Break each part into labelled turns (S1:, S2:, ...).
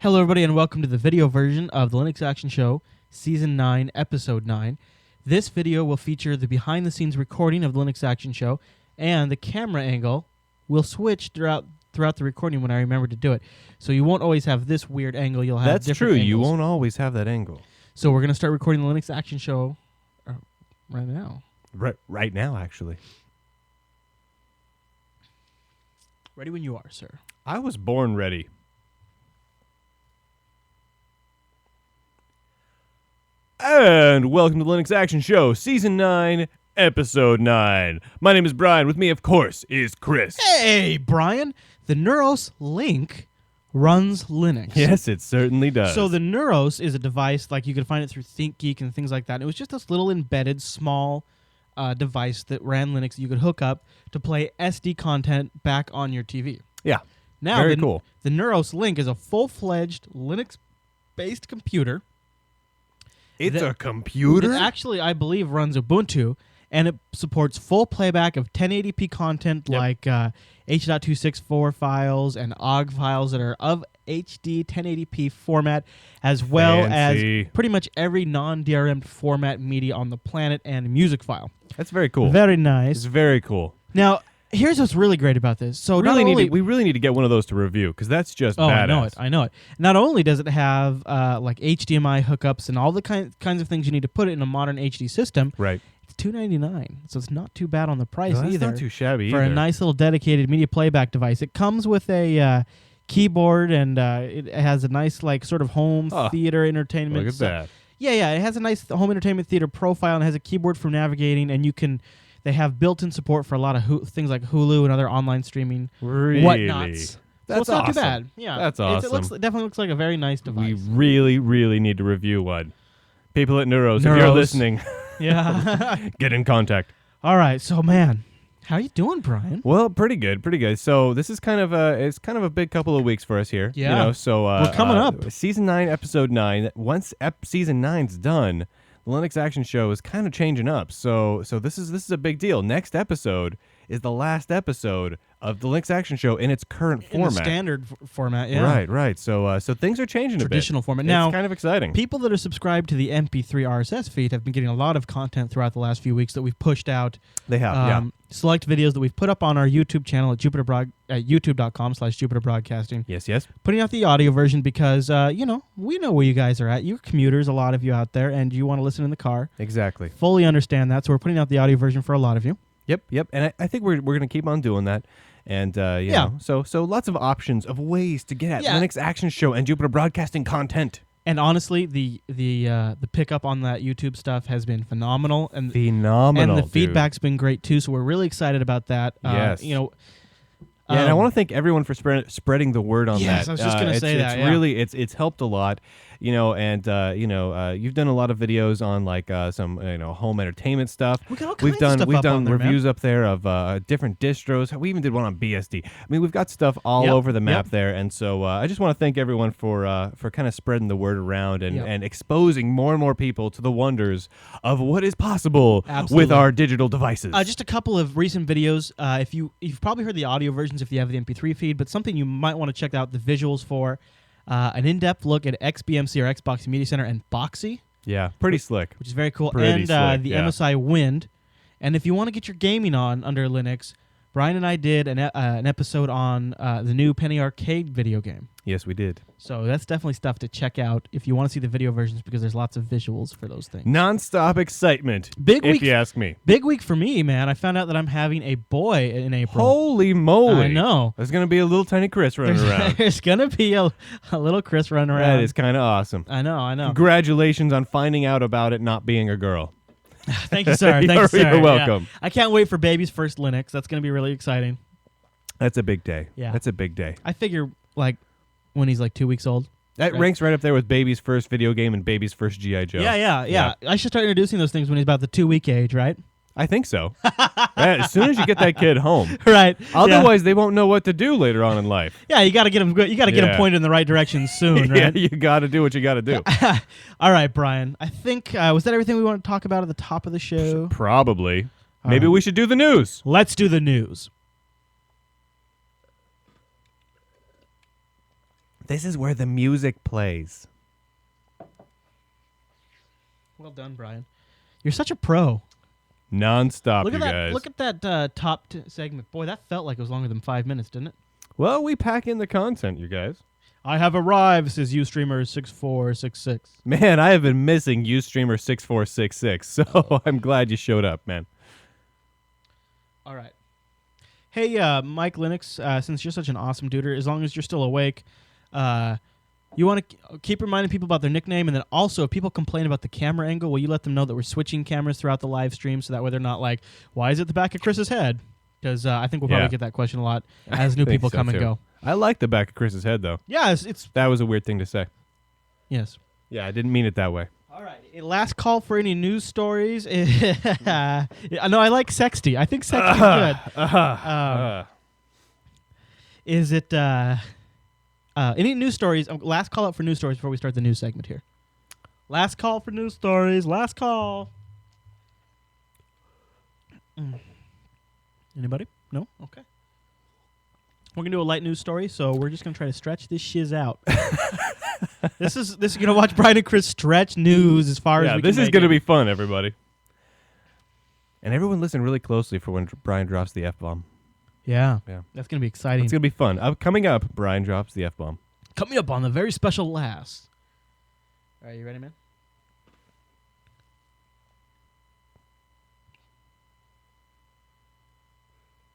S1: Hello, everybody, and welcome to the video version of the Linux Action Show, Season 9, Episode 9. This video will feature the behind-the-scenes recording of the Linux Action Show, and the camera angle will switch throughout the recording when I remember to do it. So you won't always have this weird angle. You'll have
S2: That's
S1: different
S2: true.
S1: angles.
S2: You won't always have that angle.
S1: So we're going to start recording the Linux Action Show right now.
S2: Right now, actually.
S1: Ready when you are, sir.
S2: I was born ready. And welcome to the Linux Action Show, Season 9, Episode 9. My name is Brian. With me, of course, is Chris.
S1: Hey, Brian. The Neuros Link runs Linux.
S2: Yes, it certainly does.
S1: So the Neuros is a device, like you can find it through ThinkGeek and things like that. It was just this little embedded small device that ran Linux that you could hook up to play SD content back on your TV.
S2: Yeah,
S1: Now,
S2: very cool.
S1: The Neuros Link is a full-fledged Linux-based computer.
S2: It's a computer?
S1: It actually, I believe, runs Ubuntu, and it supports full playback of 1080p content like H.264 files and OGG files that are of HD 1080p format, as well as pretty much every non-DRM format media on the planet and music file.
S2: That's very cool.
S1: Very nice.
S2: It's very cool.
S1: Now, here's what's really great about this. So
S2: we really need to get one of those to review, because that's just badass.
S1: I know it. Not only does it have like HDMI hookups and all the kinds of things you need to put it in a modern HD system.
S2: Right.
S1: It's $299, so it's not too bad on the price
S2: That's
S1: either.
S2: not too shabby
S1: for
S2: either.
S1: a nice little dedicated media playback device. It comes with a keyboard, and it has a nice like sort of home theater entertainment.
S2: Look at that.
S1: Yeah, it has a nice home entertainment theater profile, and has a keyboard for navigating, and they have built-in support for a lot of things like Hulu and other online streaming whatnots.
S2: That's
S1: so it's not
S2: awesome.
S1: too bad. Yeah,
S2: That's awesome.
S1: It definitely looks like a very nice device.
S2: We really, really need to review one. People at Neuros, if you're listening,
S1: yeah,
S2: get in contact.
S1: All right, so man, how are you doing, Brian?
S2: Well, pretty good. So this is kind of a big couple of weeks for us here.
S1: Yeah.
S2: You know, so
S1: we're coming up.
S2: Season 9, Episode 9. Once Season 9's done, the Linux Action Show is kind of changing up. So this is a big deal. Next episode is the last episode of the Linux Action Show in its current format.
S1: The standard format, yeah.
S2: Right. So things are changing a bit.
S1: Traditional format. Now,
S2: it's kind of exciting.
S1: People that are subscribed to the MP3 RSS feed have been getting a lot of content throughout the last few weeks that we've pushed out.
S2: They have,
S1: select videos that we've put up on our YouTube channel at youtube.com/JupiterBroadcasting.
S2: Yes.
S1: Putting out the audio version because, we know where you guys are at. You're commuters, a lot of you out there, and you want to listen in the car.
S2: Exactly.
S1: Fully understand that, so we're putting out the audio version for a lot of you.
S2: Yep. And I think we're going to keep on doing that. And, you know, so lots of options of ways to get at Linux Action Show and Jupiter Broadcasting content.
S1: And honestly, the pickup on that YouTube stuff has been phenomenal. And
S2: the
S1: feedback's been great, too, so we're really excited about that.
S2: Yes.
S1: And
S2: I want to thank everyone for spreading the word on that.
S1: Yes, I was just going to say that.
S2: It's really it's helped a lot, and you've done a lot of videos on like some home entertainment stuff.
S1: We've done
S2: reviews up there of different distros. We even did one on BSD. I mean, we've got stuff all over the map there, and so I just want to thank everyone for kind of spreading the word around and exposing more and more people to the wonders of what is possible with our digital devices.
S1: Just a couple of recent videos. You've probably heard the audio versions if you have the MP3 feed, but something you might want to check out the visuals for. An in-depth look at XBMC or Xbox Media Center and Boxy.
S2: Yeah, pretty slick.
S1: Which is very cool.
S2: Pretty
S1: and
S2: slick,
S1: the MSI Wind. And if you want to get your gaming on under Linux, Brian and I did an episode on the new Penny Arcade video game.
S2: Yes, we did.
S1: So that's definitely stuff to check out if you want to see the video versions, because there's lots of visuals for those things.
S2: Non-stop excitement, if you ask me.
S1: Big week for me, man. I found out that I'm having a boy in April.
S2: Holy moly.
S1: I know.
S2: There's going to be a little tiny Chris running around.
S1: There's going to be a little Chris running around.
S2: That is kind of awesome.
S1: I know.
S2: Congratulations on finding out about it not being a girl.
S1: Thank you, sir.
S2: You're welcome.
S1: Yeah. I can't wait for baby's first Linux. That's going to be really exciting.
S2: That's a big day.
S1: Yeah.
S2: That's a big day.
S1: I figure, like, when he's like 2 weeks old.
S2: That ranks right up there with baby's first video game and baby's first G.I. Joe.
S1: Yeah. I should start introducing those things when he's about the 2-week age, right?
S2: I think so. As soon as you get that kid home.
S1: Right.
S2: Otherwise, they won't know what to do later on in life.
S1: Yeah, you got to get him pointed in the right direction soon, right?
S2: Yeah, you got to do what you got to do.
S1: All right, Brian. I think, was that everything we want to talk about at the top of the show?
S2: Probably. Maybe we should do the news.
S1: Let's do the news.
S2: This is where the music plays.
S1: Well done, Brian. You're such a pro.
S2: Non-stop,
S1: Look at
S2: you
S1: that!
S2: guys.
S1: Look at that top segment. Boy, that felt like it was longer than 5 minutes, didn't it?
S2: Well, we pack in the content, you guys.
S1: I have arrived, says Ustreamer6466.
S2: Man, I have been missing Ustreamer6466, so I'm glad you showed up, man.
S1: All right. Hey, Mike Linux, since you're such an awesome duder, as long as you're still awake, you want to keep reminding people about their nickname, and then also if people complain about the camera angle, will you let them know that we're switching cameras throughout the live stream so that way they're not like, why is it the back of Chris's head? Because I think we'll probably get that question a lot as new people come and go.
S2: I like the back of Chris's head, though.
S1: Yeah, it's
S2: That was a weird thing to say.
S1: yes.
S2: Yeah, I didn't mean it that way.
S1: All right. Last call for any news stories. No, I like sexty. I think sexty is good. Is it any news stories? Last call out for news stories before we start the news segment here. Last call for news stories. Last call. Anybody? No? Okay. We're going to do a light news story, so we're just going to try to stretch this shiz out. This is going to watch Brian and Chris stretch news as far as we can.
S2: This is going to be fun, everybody. And everyone listen really closely for when Brian drops the F-bomb.
S1: Yeah. That's going to be exciting.
S2: It's going to be fun. Coming up, Brian drops the F-bomb.
S1: Coming up on the very special last. All right, you ready, man?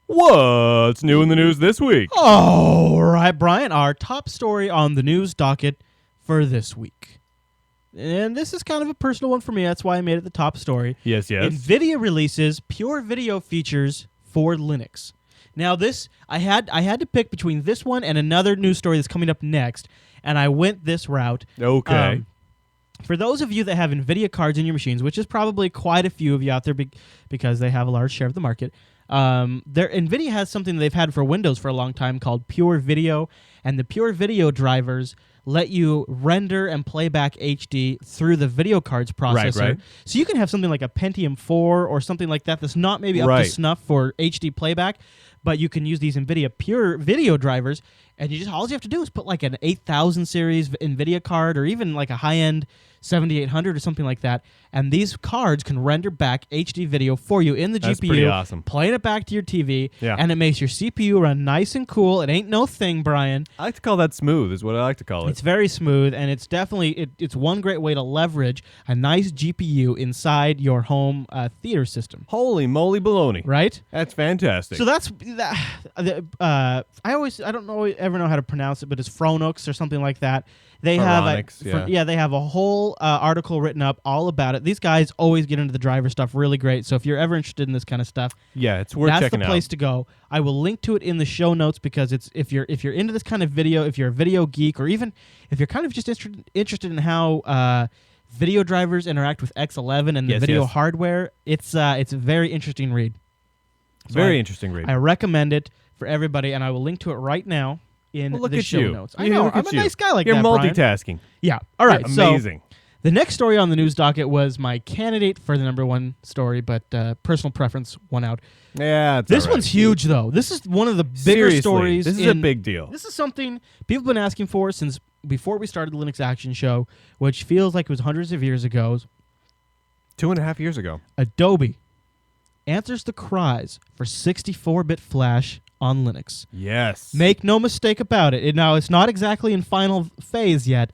S2: What's new in the news this week?
S1: All right, Brian, our top story on the news docket for this week. And this is kind of a personal one for me. That's why I made it the top story.
S2: Yes.
S1: NVIDIA releases pure video features for Linux. Now, this I had to pick between this one and another news story that's coming up next, and I went this route.
S2: Okay.
S1: For those of you that have NVIDIA cards in your machines, which is probably quite a few of you out there because they have a large share of the market, NVIDIA has something they've had for Windows for a long time called Pure Video, and the Pure Video drivers let you render and play back HD through the video card's processor.
S2: Right.
S1: So you can have something like a Pentium 4 or something like that that's not maybe up to snuff for HD playback, but you can use these NVIDIA Pure Video drivers, and all you have to do is put like an 8000 series NVIDIA card or even like a high-end 7800 or something like that, and these cards can render back HD video for you in the
S2: That's
S1: GPU,
S2: pretty awesome.
S1: playing it back to your TV, and it makes your CPU run nice and cool. It ain't no thing, Brian.
S2: I like to call that smooth, is what I like to call it.
S1: It's very smooth, and it's definitely it's one great way to leverage a nice GPU inside your home theater system.
S2: Holy moly baloney.
S1: Right?
S2: That's fantastic.
S1: So that's I don't ever know how to pronounce it, but it's Phronix or something like that. They they have a whole article written up all about it. These guys always get into the driver stuff really great. So if you're ever interested in this kind of stuff,
S2: it's worth checking out.
S1: That's the place to go. I will link to it in the show notes because it's if you're into this kind of video, if you're a video geek, or even if you're kind of just interested in how video drivers interact with X11 and the video hardware, it's a very interesting read. So
S2: interesting read.
S1: I recommend it for everybody, and I will link to it right now in the show notes. I know, I'm a nice guy like
S2: that,
S1: You're
S2: multitasking.
S1: Brian. Yeah. All right.
S2: Amazing.
S1: So the next story on the news docket was my candidate for the number one story, but personal preference won out.
S2: Yeah,
S1: this one's huge, though. This is one of the bigger stories.
S2: This is a big deal.
S1: This is something people have been asking for since before we started the Linux Action Show, which feels like it was hundreds of years ago.
S2: 2.5 years ago.
S1: Adobe answers the cries for 64-bit flash on Linux.
S2: Yes.
S1: Make no mistake about it. Now, it's not exactly in final phase yet,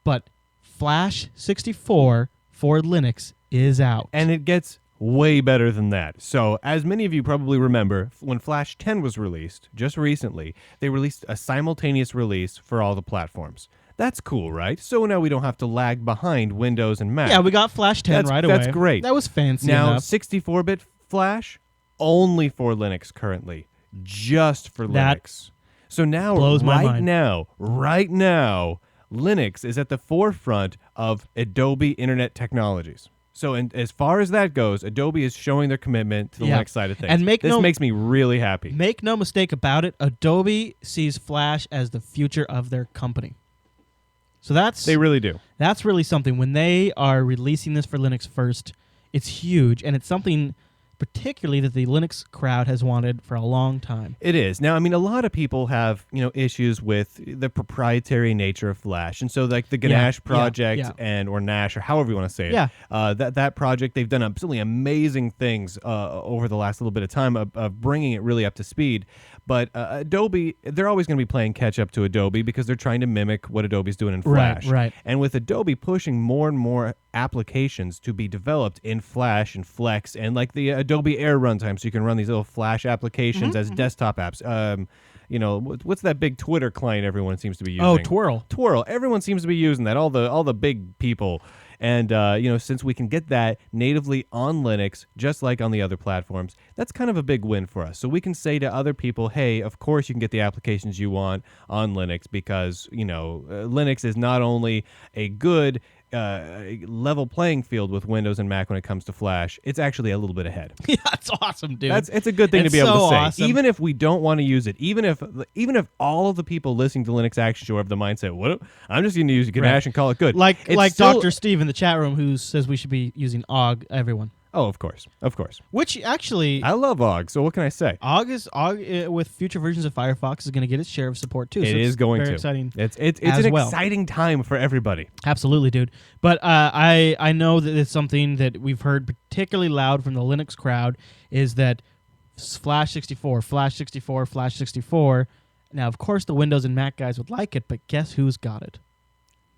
S1: but Flash 64 for Linux is out.
S2: And it gets way better than that. So, as many of you probably remember, when Flash 10 was released, just recently, they released a simultaneous release for all the platforms. That's cool, right? So now we don't have to lag behind Windows and Mac.
S1: Yeah, we got Flash 10 right away.
S2: That's great.
S1: That was fancy
S2: now,
S1: enough.
S2: 64-bit Flash, only for Linux currently. Just for Linux. So now,
S1: blows my mind.
S2: right now, Linux is at the forefront of Adobe Internet Technologies. So as far as that goes, Adobe is showing their commitment to the Linux side of things.
S1: And
S2: this makes me really happy.
S1: Make no mistake about it, Adobe sees Flash as the future of their company. So they
S2: really do.
S1: That's really something. When they are releasing this for Linux first, it's huge, and it's something particularly that the Linux crowd has wanted for a long time.
S2: It is. Now, I mean, a lot of people have, issues with the proprietary nature of Flash. And so like the Ganache project and or Nash or however you want to say it. That project, they've done absolutely amazing things over the last little bit of time of bringing it really up to speed. But Adobe, they're always going to be playing catch up to Adobe because they're trying to mimic what Adobe's doing in Flash.
S1: Right.
S2: And with Adobe pushing more and more applications to be developed in Flash and Flex and like the Adobe Air runtime, so you can run these little Flash applications as desktop apps. What's that big Twitter client everyone seems to be using?
S1: Oh, Twirl.
S2: Twirl. Everyone seems to be using that. All the big people. And, since we can get that natively on Linux, just like on the other platforms, that's kind of a big win for us. So we can say to other people, hey, of course you can get the applications you want on Linux because, Linux is not only a good level playing field with Windows and Mac when it comes to Flash, it's actually a little bit ahead.
S1: Yeah, it's awesome, dude.
S2: It's a good thing to be able to say.
S1: Awesome.
S2: Even if we don't want to use it, even if all of the people listening to Linux Action Show have the mindset, what? I'm just going to use Ganache and call it good.
S1: Like Dr. Steve in the chat room who says we should be using OGG, everyone.
S2: Oh, of course.
S1: Which actually,
S2: I love OGG. So what can I say?
S1: OGG with future versions of Firefox is going to get its share of support too.
S2: It is going to.
S1: Exciting.
S2: It's an exciting time for everybody.
S1: Absolutely, dude. But I know that it's something that we've heard particularly loud from the Linux crowd is that Flash 64. Now, of course, the Windows and Mac guys would like it, but guess who's got it?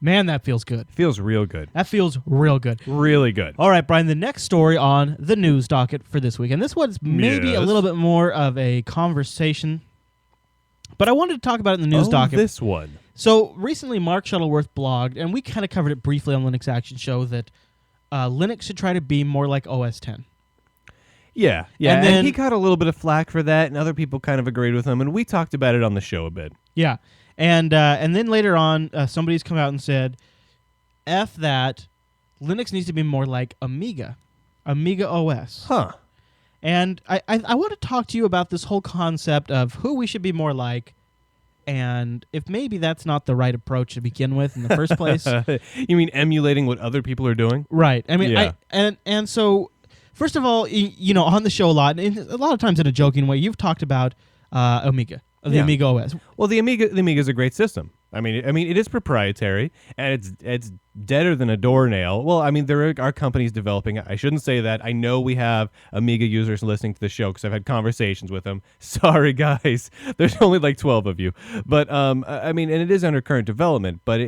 S1: Man, that feels good.
S2: Feels real good.
S1: That feels real good.
S2: Really good.
S1: All right, Brian, the next story on the news docket for this week, and this one's maybe a little bit more of a conversation, but I wanted to talk about it in the news docket.
S2: This one.
S1: So recently, Mark Shuttleworth blogged, and we kind of covered it briefly on Linux Action Show, that Linux should try to be more like OS X.
S2: Yeah. And then he got a little bit of flack for that, and other people kind of agreed with him, and we talked about it on the show a bit.
S1: Yeah. And then later on, somebody's come out and said, F that, Linux needs to be more like Amiga OS.
S2: Huh.
S1: And I want to talk to you about this whole concept of who we should be more like, and if maybe that's not the right approach to begin with in the first place.
S2: You mean emulating what other people are doing?
S1: Right. I mean, and so, first of all, on the show a lot, and a lot of times in a joking way, you've talked about Amiga. The Amiga OS.
S2: Well, the Amiga is a great system. I mean, it is proprietary, and it's deader than a doornail. Well, I mean, there are companies developing it. I shouldn't say that. I know we have Amiga users listening to the show because I've had conversations with them. Sorry, guys. There's only like 12 of you. But, I mean, and it is under current development, but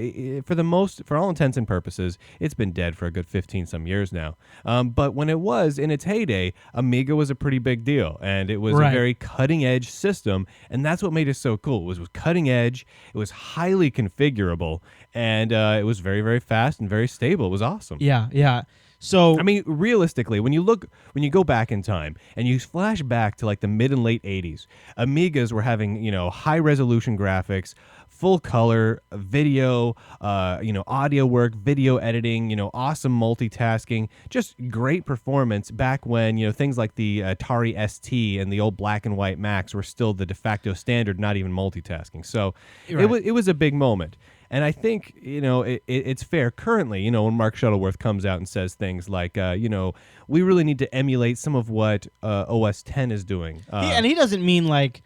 S2: for all intents and purposes, it's been dead for a good 15-some years now. But when it was in its heyday, Amiga was a pretty big deal, and it was a very cutting-edge system, and that's what made it so cool. It was cutting edge. It was highly configurable, and it was very, very fast and very stable. It was awesome.
S1: Yeah. So
S2: I mean, realistically, when you go back in time and you flash back to like the mid and late 80s, Amigas were having high resolution graphics, full color video, audio work, video editing, awesome multitasking, just great performance back when things like the Atari ST and the old black and white Macs were still the de facto standard, not even multitasking. So it was a big moment. And I think, it's fair currently, when Mark Shuttleworth comes out and says things like, we really need to emulate some of what OS X is doing.
S1: And he doesn't mean like...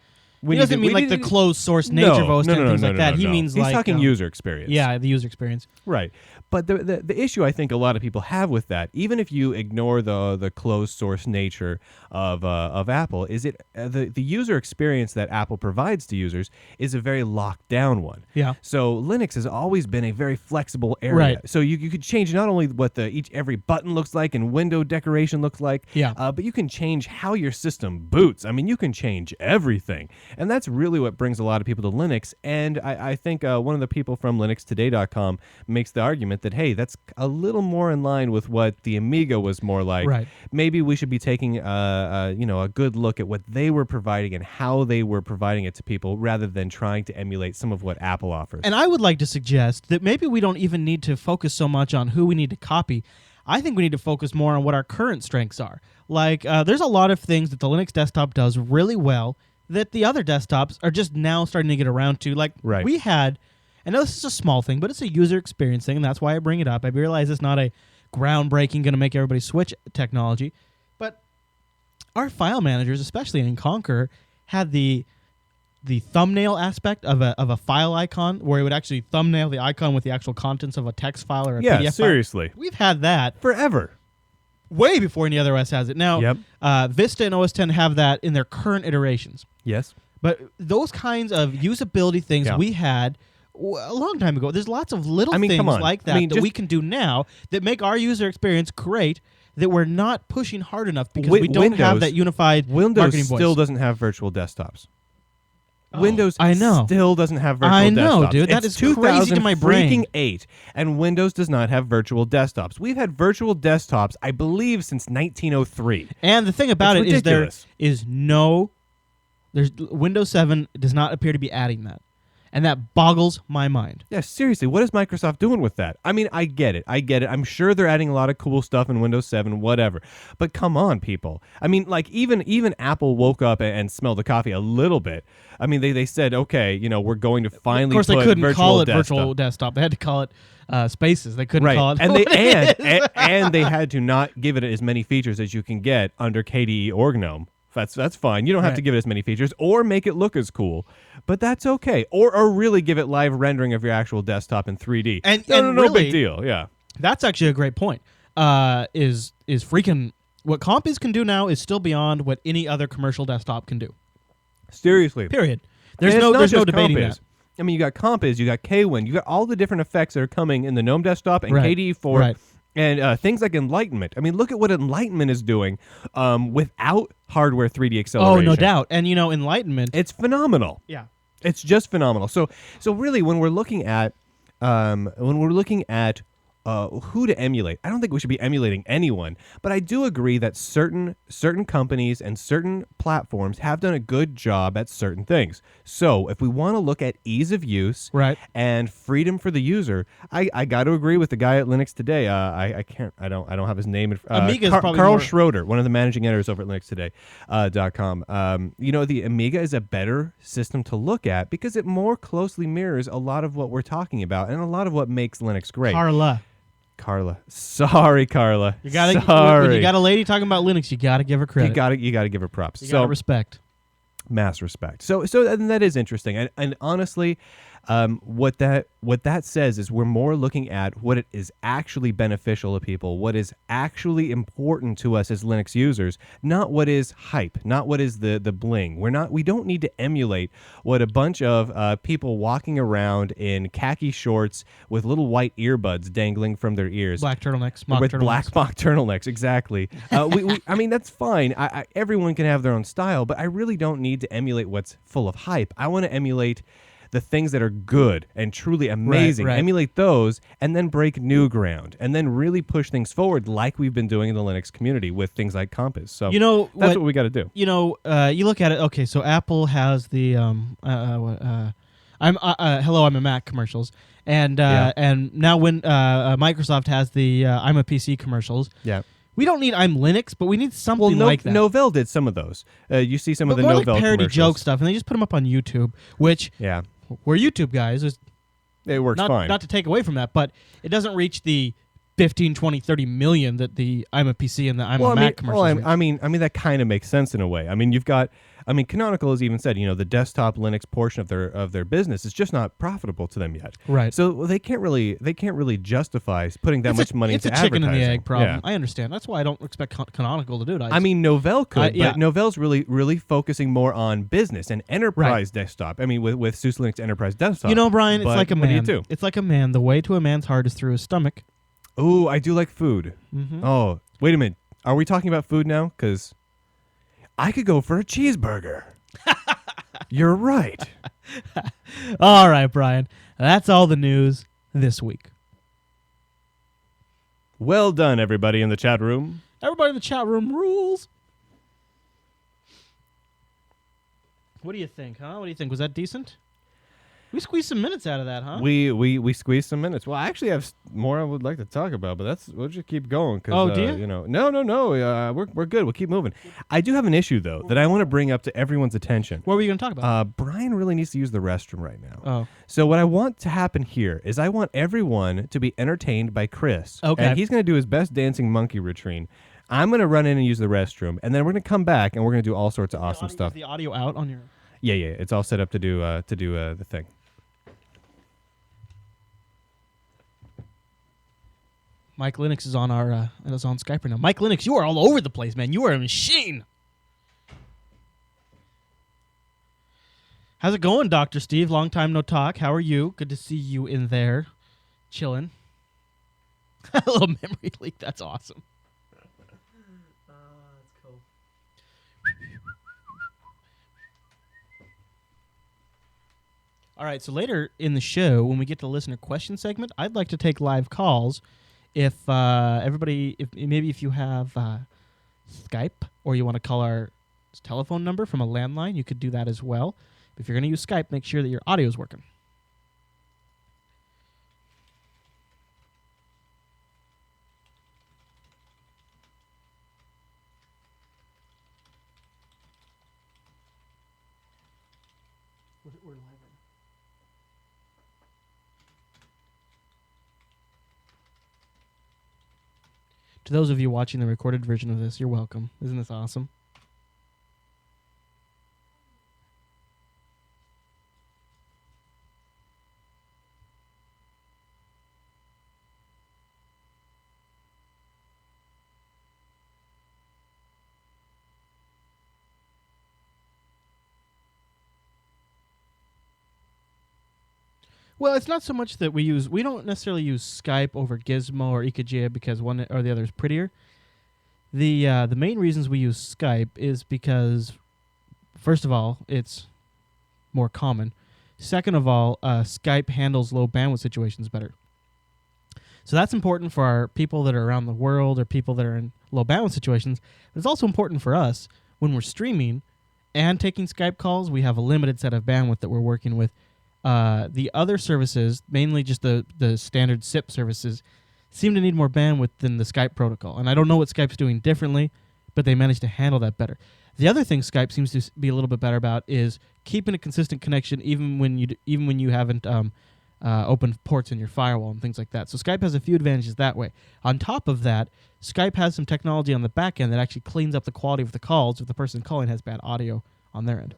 S1: He doesn't mean like the closed source nature of OS X and things like that. He means
S2: he's
S1: like...
S2: He's talking user experience.
S1: Yeah, the user experience.
S2: Right. But the issue I think a lot of people have with that, even if you ignore the closed source nature of Apple, is the user experience that Apple provides to users is a very locked down one.
S1: Yeah.
S2: So Linux has always been a very flexible area.
S1: Right.
S2: So you could change not only what every button looks like and window decoration looks like, but you can change how your system boots. I mean, you can change everything. And that's really what brings a lot of people to Linux. And I think one of the people from LinuxToday.com makes the argument that, hey, that's a little more in line with what the Amiga was more like.
S1: Right.
S2: Maybe we should be taking a good look at what they were providing and how they were providing it to people rather than trying to emulate some of what Apple offers.
S1: And I would like to suggest that maybe we don't even need to focus so much on who we need to copy. I think we need to focus more on what our current strengths are. Like, there's a lot of things that the Linux desktop does really well that the other desktops are just now starting to get around to. Like, we had... I know this is a small thing, but it's a user experience thing, and that's why I bring it up. I realize it's not a groundbreaking, going to make everybody switch technology, but our file managers, especially in Conquer, had the thumbnail aspect of a file icon where it would actually thumbnail the icon with the actual contents of a text file or a PDF
S2: seriously.
S1: file. We've had that
S2: Forever.
S1: way before any other OS has it. Now, Vista and OS X have that in their current iterations.
S2: Yes.
S1: But those kinds of usability things we had a long time ago. There's lots of little things like that that we can do now that make our user experience great that we're not pushing hard enough because we don't have that unified marketing voice.
S2: Still doesn't have virtual desktops.
S1: Oh,
S2: Windows still doesn't have virtual desktops.
S1: I know, dude. That is crazy to my brain.
S2: 2008, and Windows does not have virtual desktops. We've had virtual desktops, I believe, since 1903.
S1: And the thing about
S2: it's
S1: it
S2: ridiculous.
S1: is there's Windows 7 does not appear to be adding that. And that boggles my mind.
S2: Yeah, seriously, what is Microsoft doing with that? I mean, I get it. I'm sure they're adding a lot of cool stuff in Windows 7, whatever. But come on, people. I mean, like, even Apple woke up and smelled the coffee a little bit. I mean, they said, okay, we're going to finally put
S1: virtual desktop. Of course, they couldn't call it
S2: desktop.
S1: virtual desktop. They had to call it Spaces. They couldn't call it.
S2: And they had to not give it as many features as you can get under KDE or GNOME. That's fine. You don't have to give it as many features or make it look as cool, but that's okay. Or really give it live rendering of your actual desktop in 3D.
S1: And
S2: no
S1: really,
S2: big deal. Yeah,
S1: that's actually a great point. Is freaking what Compiz can do now is still beyond what any other commercial desktop can do.
S2: Seriously.
S1: Period. There's no debating
S2: Compiz.
S1: that.
S2: I mean, you got Compiz, you got KWin, you got all the different effects that are coming in the GNOME desktop and KDE 4.
S1: Right.
S2: And things like Enlightenment. I mean, look at what Enlightenment is doing without hardware 3D acceleration.
S1: Oh, no doubt. And Enlightenment,
S2: it's phenomenal.
S1: Yeah,
S2: it's just phenomenal. So really, when we're looking at who to emulate, I don't think we should be emulating anyone. But I do agree that certain companies and certain platforms have done a good job at certain things. So if we want to look at ease of use and freedom for the user, I got to agree with the guy at Linux Today. I don't have his name.
S1: Amiga's probably
S2: Carl
S1: more...
S2: Schroeder, one of the managing editors over at LinuxToday.com. The Amiga is a better system to look at because it more closely mirrors a lot of what we're talking about and a lot of what makes Linux great. Carla. Sorry, Carla.
S1: When you got a lady talking about Linux, you got to give her credit.
S2: You got to give her props.
S1: You got to respect.
S2: Mass respect. So and that is interesting. And honestly, what that says is we're more looking at what it is actually beneficial to people, what is actually important to us as Linux users, not what is hype, not what is the bling. We don't need to emulate what a bunch of people walking around in khaki shorts with little white earbuds dangling from their ears.
S1: Black turtlenecks.
S2: Black mock turtlenecks, exactly. I mean, that's fine. Everyone can have their own style, but I really don't need to emulate what's full of hype. I want to emulate the things that are good and truly amazing, emulate those, and then break new ground, and then really push things forward like we've been doing in the Linux community with things like Compiz. So that's what we got to do.
S1: You look at it. Okay, so Apple has the Hello, I'm a Mac commercials, and now when Microsoft has the I'm a PC commercials.
S2: Yeah.
S1: We don't need I'm Linux, but we need something like that.
S2: Novell did some of those. You see some of the
S1: more
S2: Novell
S1: like parody
S2: commercials.
S1: joke stuff, and they just put them up on YouTube, which we're YouTube guys.
S2: It works fine.
S1: Not to take away from that, but it doesn't reach the 15, 20, 30 million that the I'm a PC and the I'm a Mac commercials reach.
S2: I mean that kind of makes sense in a way. I mean, Canonical has even said, the desktop Linux portion of their business is just not profitable to them yet.
S1: Right.
S2: So they can't really justify putting that much money into advertising.
S1: It's a chicken and the egg problem. Yeah. I understand. That's why I don't expect Canonical to do it.
S2: I mean, Novell could, but Novell's really focusing more on business and enterprise desktop. I mean, with SUSE Linux Enterprise Desktop.
S1: Brian, it's like a man. It's like a man. The way to a man's heart is through his stomach.
S2: Oh, I do like food.
S1: Mm-hmm.
S2: Oh, wait a minute. Are we talking about food now? Because I could go for a cheeseburger. You're right.
S1: All right, Brian. That's all the news this week.
S2: Well done, everybody in the chat room.
S1: Everybody in the chat room rules. What do you think, huh? What do you think? Was that decent? We squeezed some minutes out of that, huh?
S2: We squeezed some minutes. Well, I actually have more I would like to talk about, but we'll just keep going.
S1: Oh, do you?
S2: No. We're good. We'll keep moving. I do have an issue though that I want to bring up to everyone's attention.
S1: What were you going to talk about?
S2: Brian really needs to use the restroom right now.
S1: Oh.
S2: So what I want to happen here is I want everyone to be entertained by Chris.
S1: Okay.
S2: And he's going to do his best dancing monkey routine. I'm going to run in and use the restroom, and then we're going to come back, and we're going to do all sorts of awesome stuff.
S1: Is the audio out on your...
S2: Yeah. It's all set up to do the thing.
S1: Mike Linux is on our is on Skype right now. Mike Linux, you are all over the place, man. You are a machine. How's it going, Dr. Steve? Long time no talk. How are you? Good to see you in there, chilling. A little memory leak. That's awesome. That's cool. All right, so later in the show, when we get to the listener question segment, I'd like to take live calls. If everybody, if you have Skype or you want to call our telephone number from a landline, you could do that as well. If you're going to use Skype, make sure that your audio is working. We're live right now. To those of you watching the recorded version of this, you're welcome. Isn't this awesome? Well, it's not so much that we don't necessarily use Skype over Gizmo or Ikajia because one or the other is prettier. The main reasons we use Skype is because, first of all, it's more common. Second of all, Skype handles low bandwidth situations better. So that's important for our people that are around the world or people that are in low bandwidth situations. But it's also important for us when we're streaming and taking Skype calls. We have a limited set of bandwidth that we're working with. The other services, mainly just the standard SIP services, seem to need more bandwidth than the Skype protocol. And I don't know what Skype's doing differently, but they managed to handle that better. The other thing Skype seems to be a little bit better about is keeping a consistent connection even when you haven't opened ports in your firewall and things like that. So Skype has a few advantages that way. On top of that, Skype has some technology on the back end that actually cleans up the quality of the calls if the person calling has bad audio on their end.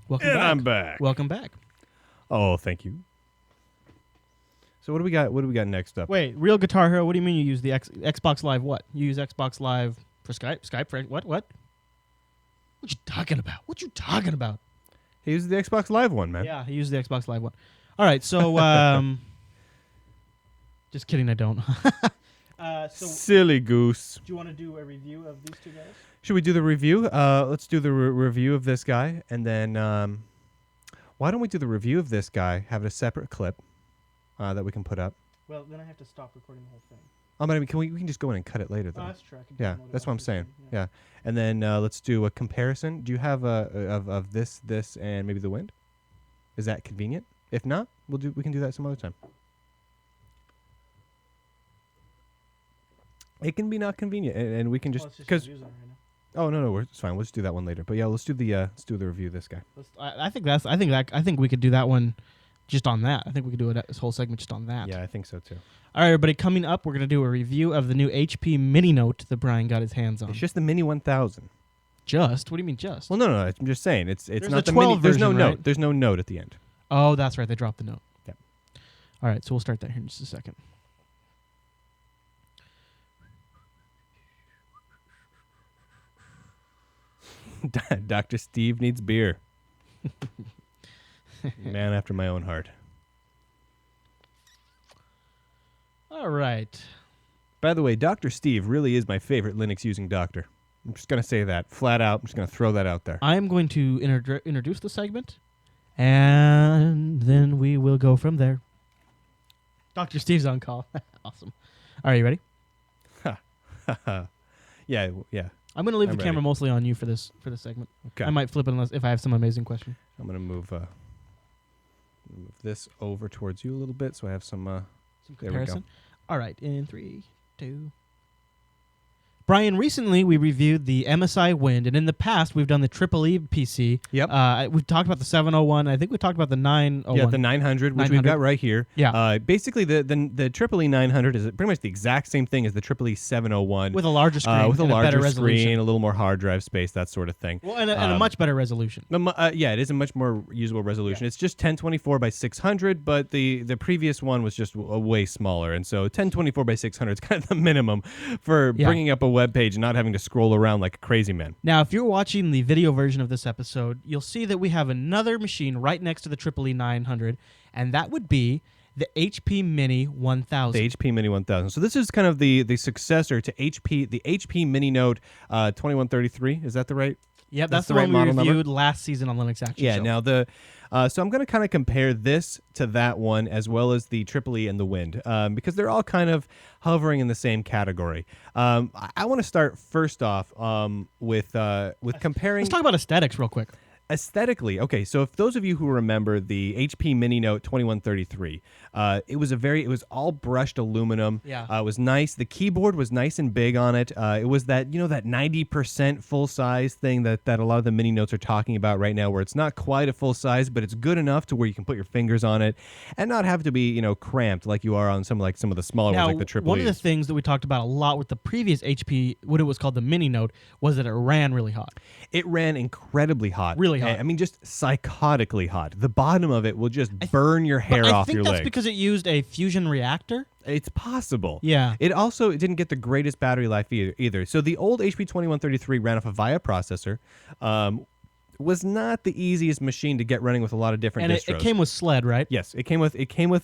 S1: Welcome back.
S2: I'm back.
S1: Welcome back.
S2: Oh, thank you. So what do we got? What do we got next up?
S1: Wait, Real Guitar Hero. What do you mean you use the Xbox Live? What you use Xbox Live for Skype? Skype for what? What you talking about? What you talking about?
S2: He uses the Xbox Live one, man.
S1: Yeah, he uses the Xbox Live one. All right, so just kidding. I don't. So
S2: silly goose.
S1: Do you want to do a review of these two guys?
S2: Should we do the review? Let's do the review of this guy, and then why don't we do the review of this guy? Have a separate clip that we can put up.
S1: Well, then I have to stop recording the whole thing.
S2: I mean, we can just go in and cut it later, though.
S1: Oh, that's true.
S2: Yeah, that's what I'm saying. Yeah, and then let's do a comparison. Do you have of this, and maybe the wind? Is that convenient? If not, we can do that some other time. It can be not convenient, and we can just because. Oh no, it's fine. We'll just do that one later. But yeah, let's do the review of this guy.
S1: I think we could do that one, just on that. I think we could do this whole segment just on that.
S2: Yeah, I think so too.
S1: All right, everybody, coming up, we're gonna do a review of the new HP Mini Note that Brian got his hands on.
S2: It's just the Mini 1000.
S1: Just? What do you mean just?
S2: Well, no. I'm just saying it's not the
S1: 12
S2: Mini. There's no
S1: version,
S2: note.
S1: right?
S2: There's no note at the end.
S1: Oh, that's right. They dropped the note.
S2: Yep.
S1: All right, so we'll start that here in just a second.
S2: Dr. Steve needs beer. Man after my own heart.
S1: All right.
S2: By the way, Dr. Steve really is my favorite Linux using doctor. I'm just going to say that flat out. I'm just going to throw that out there.
S1: I'm going to introduce the segment, and then we will go from there. Dr. Steve's on call. Awesome. All right, you ready?
S2: Yeah.
S1: I'm going to leave
S2: I'm
S1: the camera
S2: ready.
S1: mostly on you for this segment.
S2: Okay.
S1: I might flip it if I have some amazing question.
S2: I'm going to move this over towards you a little bit so I have some
S1: Some comparison. All right, in 3, 2. Brian, recently we reviewed the MSI Wind, and in the past we've done the Triple E PC.
S2: Yep.
S1: We've talked about the 701. I think we talked about the 901.
S2: Yeah, the 900, which we've got right here.
S1: Yeah.
S2: Basically, the Triple E 900 is pretty much the exact same thing as the Triple E 701.
S1: With a larger screen.
S2: With a
S1: and
S2: larger
S1: better resolution.
S2: screen, a little more hard drive space, that sort of thing.
S1: Well, and a much better resolution.
S2: Yeah, it is a much more usable resolution. Yeah. It's just 1024 by 600, but the previous one was just way smaller. And so 1024 by 600 is kind of the minimum for bringing up a web page and not having to scroll around like a crazy man.
S1: Now, if you're watching the video version of this episode, you'll see that we have another machine right next to the Triple E 900, and that would be the HP Mini 1000.
S2: The HP Mini 1000. So this is kind of the successor to the HP Mini Note 2133. Is that the right?
S1: Yep, that's the one we reviewed last season on Linux Action Show.
S2: Now so I'm going to kind of compare this to that one as well as the Triple E and the Wind because they're all kind of hovering in the same category. I want to start first off with comparing.
S1: Let's talk about aesthetics real quick.
S2: Aesthetically, okay, so if those of you who remember the HP Mini Note 2133, it was all brushed aluminum.
S1: Yeah.
S2: It was nice. The keyboard was nice and big on it. It was that 90% full size thing that a lot of the Mini Notes are talking about right now, where it's not quite a full size, but it's good enough to where you can put your fingers on it and not have to be cramped like you are on some of the smaller ones like the Triple E.
S1: One of the things that we talked about a lot with the previous HP, what it was called the Mini Note, was that it ran really hot.
S2: It ran incredibly hot.
S1: Really hot.
S2: I mean, just psychotically hot. The bottom of it will just burn your hair off your legs.
S1: I think that's because it used a fusion reactor.
S2: It's possible.
S1: Yeah.
S2: It didn't get the greatest battery life either. So the old HP 2133 ran off a VIA processor. Was not the easiest machine to get running with a lot of different distros.
S1: And it came with SLED, right?
S2: Yes, it came with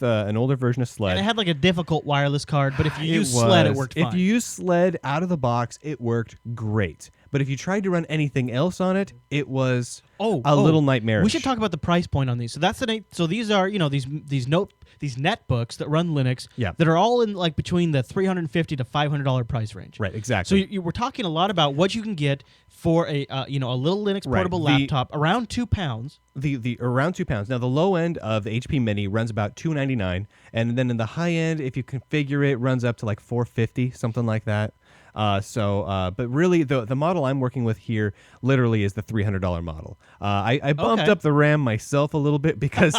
S2: an older version of SLED.
S1: And it had like a difficult wireless card, but if you used SLED, it worked fine.
S2: If you used SLED out of the box, it worked great. But if you tried to run anything else on it, it was a little nightmarish.
S1: We should talk about the price point on these. So that's so these are these netbooks that run Linux that are all in like between the $350 to $500 price range.
S2: Right, exactly.
S1: So we're talking a lot about what you can get for a little Linux portable laptop around £2.
S2: The around £2. Now the low end of the HP Mini runs about $299, and then in the high end, if you configure it, runs up to like $450, something like that. But really, the model I'm working with here literally is the $300 model. I bumped up the RAM myself a little bit because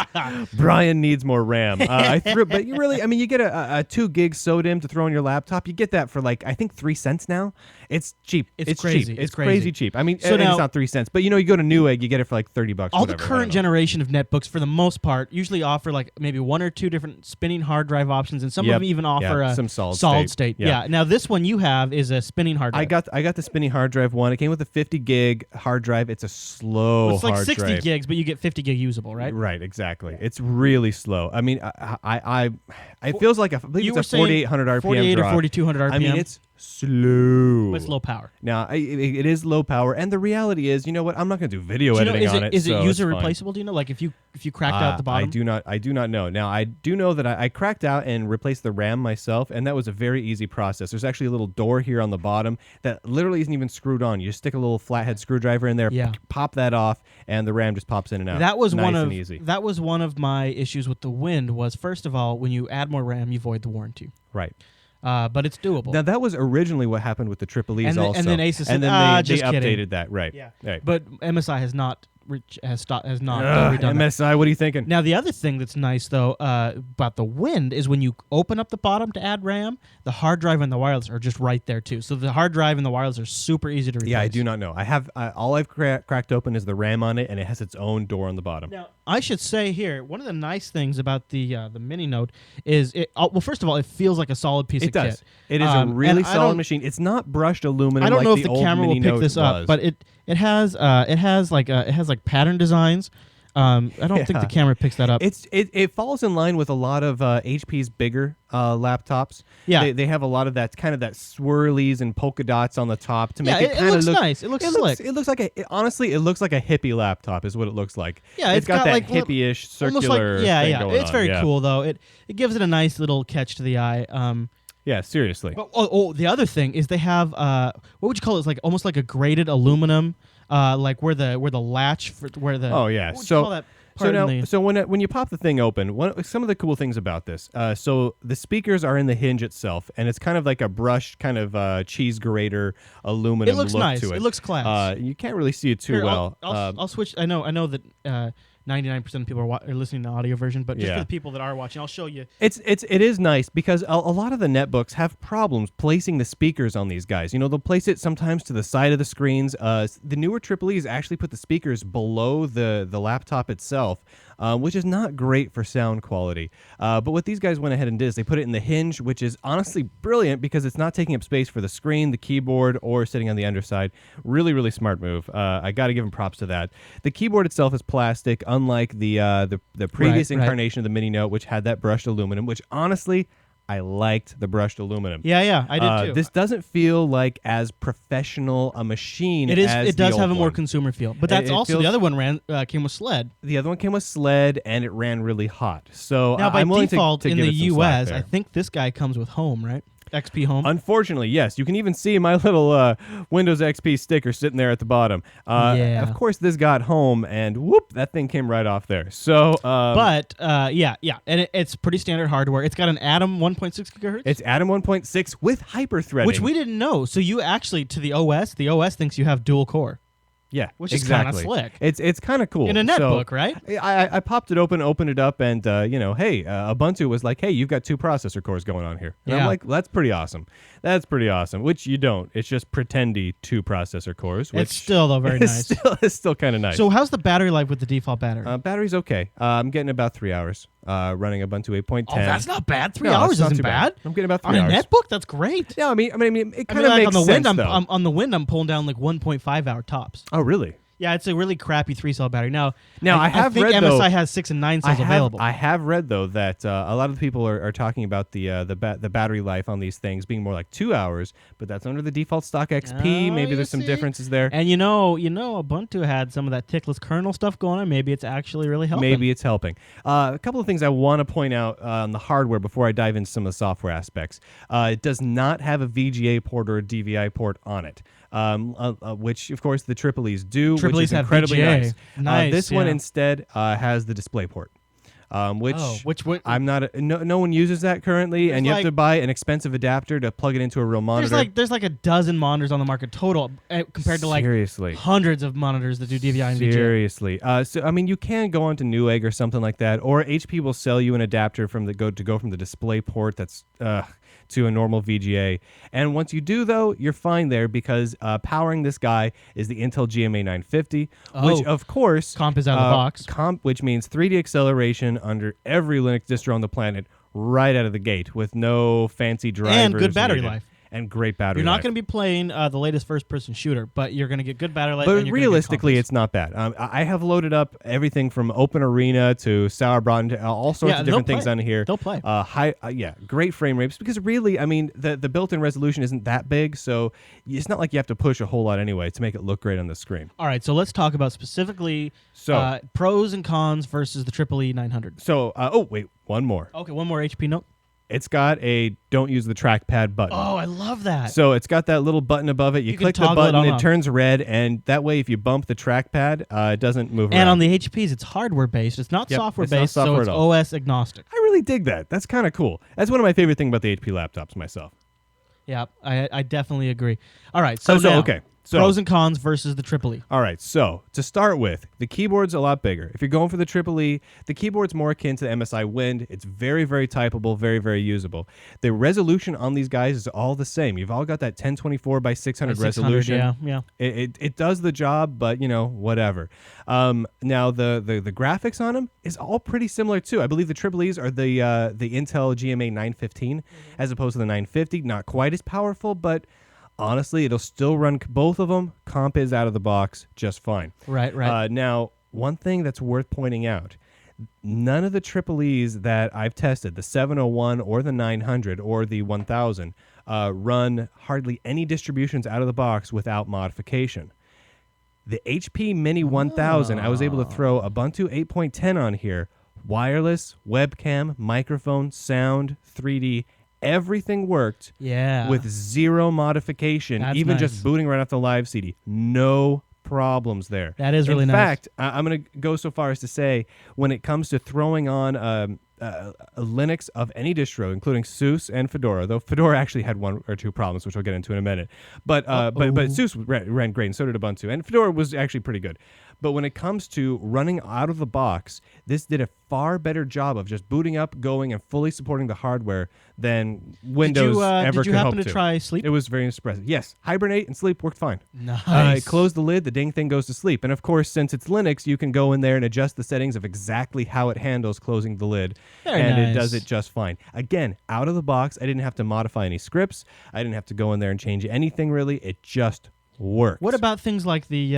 S2: Brian needs more RAM. But you get a 2 gig SODIMM to throw on your laptop. You get that for like, I think 3 cents now. It's cheap. It's
S1: crazy.
S2: Cheap. It's crazy cheap. I mean, so now, it's not 3 cents, but you go to Newegg, you get it for like $30.
S1: All the current generation of netbooks, for the most part, usually offer like maybe 1 or 2 different spinning hard drive options, and some of them even offer
S2: some solid
S1: state. Yeah. Now this one you have is a spinning hard drive.
S2: I got the spinning hard drive one. It came with a 50 gig hard drive. It's a slow
S1: it's like
S2: hard
S1: 60
S2: drive.
S1: gigs, but you get 50 gig usable, right?
S2: Right, exactly. It's really slow. I mean, it feels like I believe it's a 4,800 RPM
S1: 48
S2: drop.
S1: or 4,200 RPM.
S2: I mean, it's slow.
S1: But it's low power.
S2: Now, it is low power, and the reality is, you know what? I'm not going to do video editing on it.
S1: Is it user replaceable? Do you know? Like if you cracked out the bottom?
S2: I do not know. Now, I do know that I cracked out and replaced the RAM myself, and that was a very easy process. There's actually a little door here on the bottom that literally isn't even screwed on. You just stick a little flathead screwdriver in there, pop that off, and the RAM just pops in and out.
S1: That was
S2: easy.
S1: That was one of my issues with the Wind. Was first of all, when you add more RAM, you void the warranty.
S2: Right.
S1: But it's doable.
S2: Now that was originally what happened with the Triple E's also.
S1: And then Asus said,
S2: and then they
S1: just
S2: updated
S1: kidding.
S2: that. Right.
S1: Yeah.
S2: Right.
S1: But MSI has not redone
S2: MSI, what are you thinking?
S1: Now the other thing that's nice though about the Wind is when you open up the bottom to add RAM, the hard drive and the wireless are just right there too. So the hard drive and the wireless are super easy to replace.
S2: Yeah, I do not know. I have all I've cracked open is the RAM on it, and it has its own door on the bottom.
S1: Now I should say here, one of the nice things about the Mini Note is well, first of all, it feels like a solid piece of kit.
S2: It is a really solid machine. It's not brushed aluminum.
S1: I don't know
S2: like
S1: if the camera will pick this up, but it has like pattern designs. I don't think the camera picks that up.
S2: It falls in line with a lot of HP's bigger laptops.
S1: Yeah,
S2: they have a lot of that kind of that swirlies and polka dots on the top to make
S1: it
S2: kind of
S1: look nice. It looks slick.
S2: It looks like honestly, it looks like a hippie laptop is what it looks like.
S1: Yeah,
S2: it's got that
S1: like
S2: hippie-ish circular.
S1: Thing going it's very cool though. It gives it a nice little catch to the eye.
S2: Yeah, seriously.
S1: But, the other thing is they have what would you call it? It's like almost like a graded aluminum, like where the latch for where the
S2: what would you call that So when you pop the thing open, some of the cool things about this, so the speakers are in the hinge itself, and it's kind of like a brushed kind of cheese grater aluminum
S1: It looks
S2: look
S1: nice.
S2: to it.
S1: It looks class.
S2: You can't really see it too well.
S1: I'll switch. I know that 99% of people are listening to audio version, but just for the people that are watching, I'll show you.
S2: It is nice because a lot of the netbooks have problems placing the speakers on these guys. They'll place it sometimes to the side of the screens. The newer Triple-E's actually put the speakers below the laptop itself, which is not great for sound quality. But what these guys went ahead and did is they put it in the hinge, which is honestly brilliant because it's not taking up space for the screen, the keyboard, or sitting on the underside. Really, really smart move. I got to give them props to that. The keyboard itself is plastic, unlike the previous incarnation of the Mini Note, which had that brushed aluminum, which honestly, I liked the brushed aluminum.
S1: Yeah, I did too.
S2: This doesn't feel like as professional a machine.
S1: It does have a more
S2: one.
S1: consumer feel, but that's the other one came with SLED.
S2: The other one came with SLED, and it ran really hot. So
S1: now by
S2: I'm willing
S1: default
S2: to
S1: in
S2: give
S1: the
S2: it some slack
S1: US,
S2: there.
S1: I think this guy comes with Home, right? XP Home.
S2: Unfortunately, yes. You can even see my little Windows XP sticker sitting there at the bottom. Of course, this got Home, and whoop, that thing came right off there. So,
S1: yeah, and it's pretty standard hardware. It's got an Atom 1.6 gigahertz.
S2: It's Atom 1.6 with hyper-threading,
S1: which we didn't know. So you actually, to the OS thinks you have dual core.
S2: Yeah,
S1: which
S2: exactly.
S1: is kind of slick.
S2: It's kind of cool.
S1: In a netbook, right?
S2: I popped it open, opened it up, and hey, Ubuntu was like, hey, you've got 2 processor cores going on here. And I'm like, well, that's pretty awesome. That's pretty awesome. Which you don't. It's just pretendy 2 processor cores. Which
S1: it's still though very nice.
S2: It's still kind of nice.
S1: So how's the battery life with the default battery?
S2: Battery's okay. I'm getting about 3 hours. Running Ubuntu 8.10.
S1: Oh, that's not bad. 3 hours isn't bad.
S2: I'm getting about 3
S1: hours.
S2: hours.
S1: On a netbook, that's great.
S2: Yeah, I mean, it kind of makes
S1: on the
S2: sense,
S1: wind,
S2: though.
S1: on the wind, I'm pulling down like 1.5 hour tops.
S2: Oh, really?
S1: Yeah, it's a really crappy 3-cell battery. Now
S2: I have
S1: think
S2: read,
S1: MSI
S2: though,
S1: has 6 and 9 cells available.
S2: I have read though that a lot of the people are talking about the battery life on these things being more like 2 hours, but that's under the default stock XP. Maybe there's some differences there.
S1: And you know, Ubuntu had some of that tickless kernel stuff going on. Maybe it's actually really helping.
S2: Maybe it's helping. A couple of things I want to point out on the hardware before I dive into some of the software aspects. It does not have a VGA port or a DVI port on it. Which of course the Triple-E's do, which is incredibly nice. This one instead has the display port, which I'm not. No one uses that currently, and you have to buy an expensive adapter to plug it into a real monitor.
S1: There's like a dozen monitors on the market total compared to like hundreds of monitors that do DVI and VGA.
S2: Seriously, so I mean, you can go onto Newegg or something like that, or HP will sell you an adapter from the display port that's to a normal VGA. And once you do, though, you're fine there because powering this guy is the Intel GMA 950, which, of course...
S1: Comp is out of the box.
S2: Which means 3D acceleration under every Linux distro on the planet right out of the gate with no fancy drivers.
S1: And good battery life.
S2: And great battery life.
S1: You're not going to be playing the latest first-person shooter, but you're going to get good battery life.
S2: But realistically, it's not bad. I have loaded up everything from Open Arena to Sauerbraten to all sorts of different things on here.
S1: They'll play.
S2: Great frame rates because really, I mean, the built-in resolution isn't that big, so it's not like you have to push a whole lot anyway to make it look great on the screen.
S1: All right, so let's talk about specifically pros and cons versus the Triple-E 900.
S2: So, one more.
S1: Okay, one more HP Note.
S2: It's got a don't use the trackpad button.
S1: Oh, I love that.
S2: So it's got that little button above it. You click the button, it turns red, and that way if you bump the trackpad, it doesn't move around.
S1: And on the HPs, it's hardware-based. It's not software-based, so it's OS agnostic.
S2: I really dig that. That's kind of cool. That's one of my favorite things about the HP laptops myself.
S1: Yeah, I definitely agree. All right,
S2: So
S1: pros and cons versus the Triple-E.
S2: All right, so to start with, the keyboard's a lot bigger. If you're going for the Triple-E, the keyboard's more akin to the MSI Wind. It's very, very typable, very, very usable. The resolution on these guys is all the same. You've all got that 1024 by 600 resolution.
S1: Yeah.
S2: It does the job, but whatever. Now the graphics on them is all pretty similar too. I believe the Triple-E's are the Intel GMA 915 as opposed to the 950. Not quite as powerful, but honestly, it'll still run both of them. Comp is out of the box just fine.
S1: Right.
S2: Now, one thing that's worth pointing out, none of the Triple-E's that I've tested, the 701 or the 900 or the 1000, run hardly any distributions out of the box without modification. The HP Mini 1000, I was able to throw Ubuntu 8.10 on here. Wireless, webcam, microphone, sound, 3D, everything worked with zero modification, even just booting right off the live CD. No problems there.
S1: That is really nice.
S2: In fact, I'm going to go so far as to say when it comes to throwing on a Linux of any distro, including SUSE and Fedora, though Fedora actually had one or two problems, which we'll get into in a minute. But SUSE ran great, and so did Ubuntu, and Fedora was actually pretty good. But when it comes to running out of the box, this did a far better job of just booting up, going, and fully supporting the hardware than Windows ever could hope to.
S1: Did you happen to try Sleep?
S2: It was very impressive. Yes, Hibernate and Sleep worked fine.
S1: Nice.
S2: Close the lid, the dang thing goes to sleep. And of course, since it's Linux, you can go in there and adjust the settings of exactly how it handles closing the lid. It does it just fine. Again, out of the box, I didn't have to modify any scripts. I didn't have to go in there and change anything really. It just works.
S1: What about things like the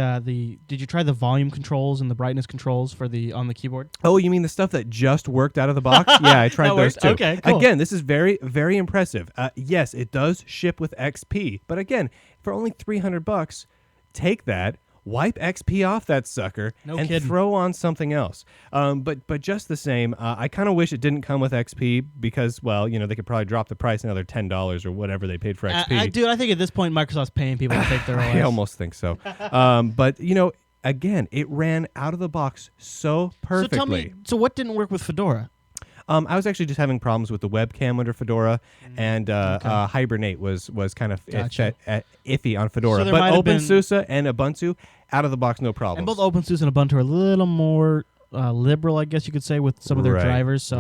S1: did you try the volume controls and the brightness controls for on the keyboard?
S2: Oh, you mean the stuff that just worked out of the box? Yeah, I tried those too.
S1: Okay, cool.
S2: Again, this is very, very impressive. Yes, it does ship with XP, but again, for only $300, take that, wipe XP off that sucker, and throw on something else. But just the same, I kind of wish it didn't come with XP because, well, they could probably drop the price another $10 or whatever they paid for XP.
S1: Dude, I think at this point Microsoft's paying people to take their OS.
S2: I almost think so. But again, it ran out of the box so perfectly.
S1: So tell me, what didn't work with Fedora?
S2: I was actually just having problems with the webcam under Fedora, and Hibernate was kind of iffy on Fedora.
S1: So
S2: but OpenSUSE and Ubuntu, out of the box, no problem.
S1: And both OpenSUSE and Ubuntu are a little more liberal, I guess you could say, with some of their drivers. So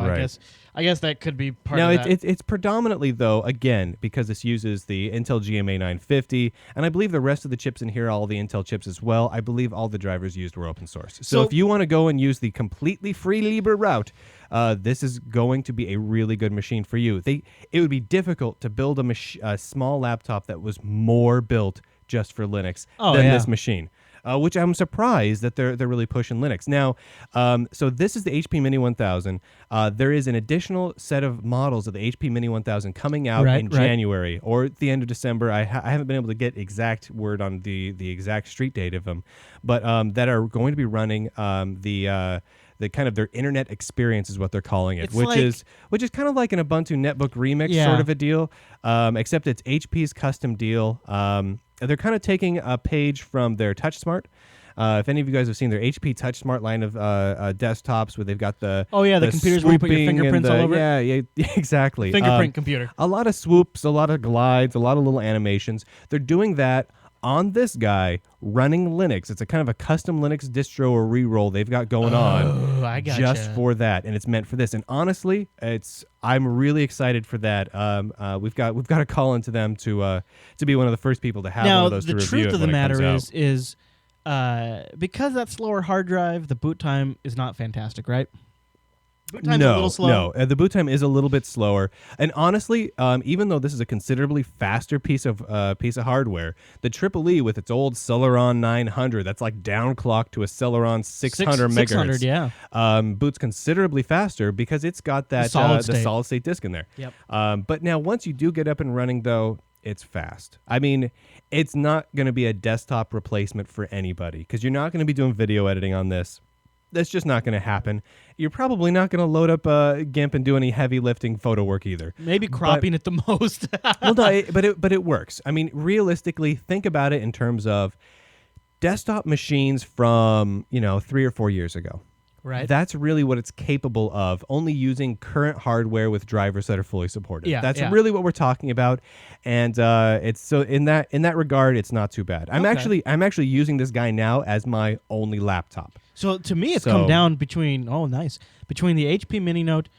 S1: I guess that could be part of that.
S2: It's predominantly, though, again, because this uses the Intel GMA 950, and I believe the rest of the chips in here are all the Intel chips as well. I believe all the drivers used were open source. So if you want to go and use the completely free Libre route, this is going to be a really good machine for you. It would be difficult to build a small laptop that was more built just for Linux than this machine. Which I'm surprised that they're really pushing Linux. Now, so this is the HP Mini 1000. There is an additional set of models of the HP Mini 1000 coming out in January or at the end of December. I haven't been able to get exact word on the exact street date of them, but that are going to be running the kind of their internet experience is what they're calling it, which is kind of like an Ubuntu Netbook remix sort of a deal, except it's HP's custom deal. They're kind of taking a page from their TouchSmart. If any of you guys have seen their HP TouchSmart line of desktops where they've got the
S1: computers where you put your fingerprints all over
S2: it? Yeah, exactly.
S1: Fingerprint computer.
S2: A lot of swoops, a lot of glides, a lot of little animations. They're doing that on this guy running Linux. It's a kind of a custom Linux distro or reroll they've got going on just for that, and it's meant for this. And honestly, I'm really excited for that. We've got to call into them to be one of the first people to have one of those to review.
S1: Now, the truth of the matter is because that slower hard drive, the boot time is not fantastic, right? Boot time's a little slow.
S2: No. The boot time is a little bit slower, and honestly, even though this is a considerably faster piece of hardware, the Triple E with its old Celeron 900, that's like downclocked to a Celeron 600 megahertz.
S1: 600,
S2: boots considerably faster because it's got that the solid state disk in there.
S1: Yep.
S2: But now once you do get up and running, though, it's fast. I mean, it's not going to be a desktop replacement for anybody because you're not going to be doing video editing on this. That's just not going to happen. You're probably not going to load up GIMP and do any heavy lifting photo work either.
S1: Maybe cropping at the most.
S2: Well, no, but it works. I mean, realistically, think about it in terms of desktop machines from 3 or 4 years ago.
S1: Right.
S2: That's really what it's capable of, only using current hardware with drivers that are fully supported.
S1: Yeah,
S2: that's really what we're talking about, and it's so in that regard, it's not too bad. I'm actually using this guy now as my only laptop.
S1: So to me, it's come down between the HP Mini Note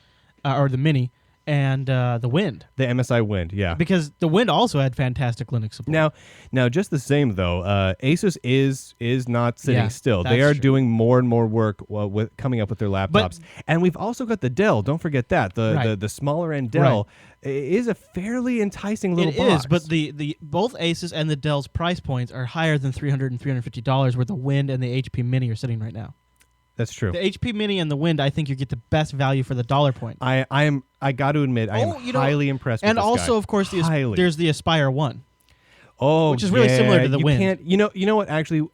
S1: or the Mini and the Wind.
S2: The MSI Wind, yeah.
S1: Because the Wind also had fantastic Linux support.
S2: Now, just the same though, Asus is not sitting still. They are doing more and more work with coming up with their laptops. And we've also got the Dell. Don't forget that the smaller end Dell is a fairly enticing little box.
S1: It is, but the both Asus and the Dell's price points are higher than $300 and $350, where the Wind and the HP Mini are sitting right now.
S2: That's true.
S1: The HP Mini and the Wind, I think you get the best value for the dollar point.
S2: I got to admit, I am highly impressed with this guy.
S1: And also, of course, there's the Aspire One.
S2: Oh,
S1: which is really similar to the
S2: you
S1: Wind.
S2: Can't, you know what? Actually,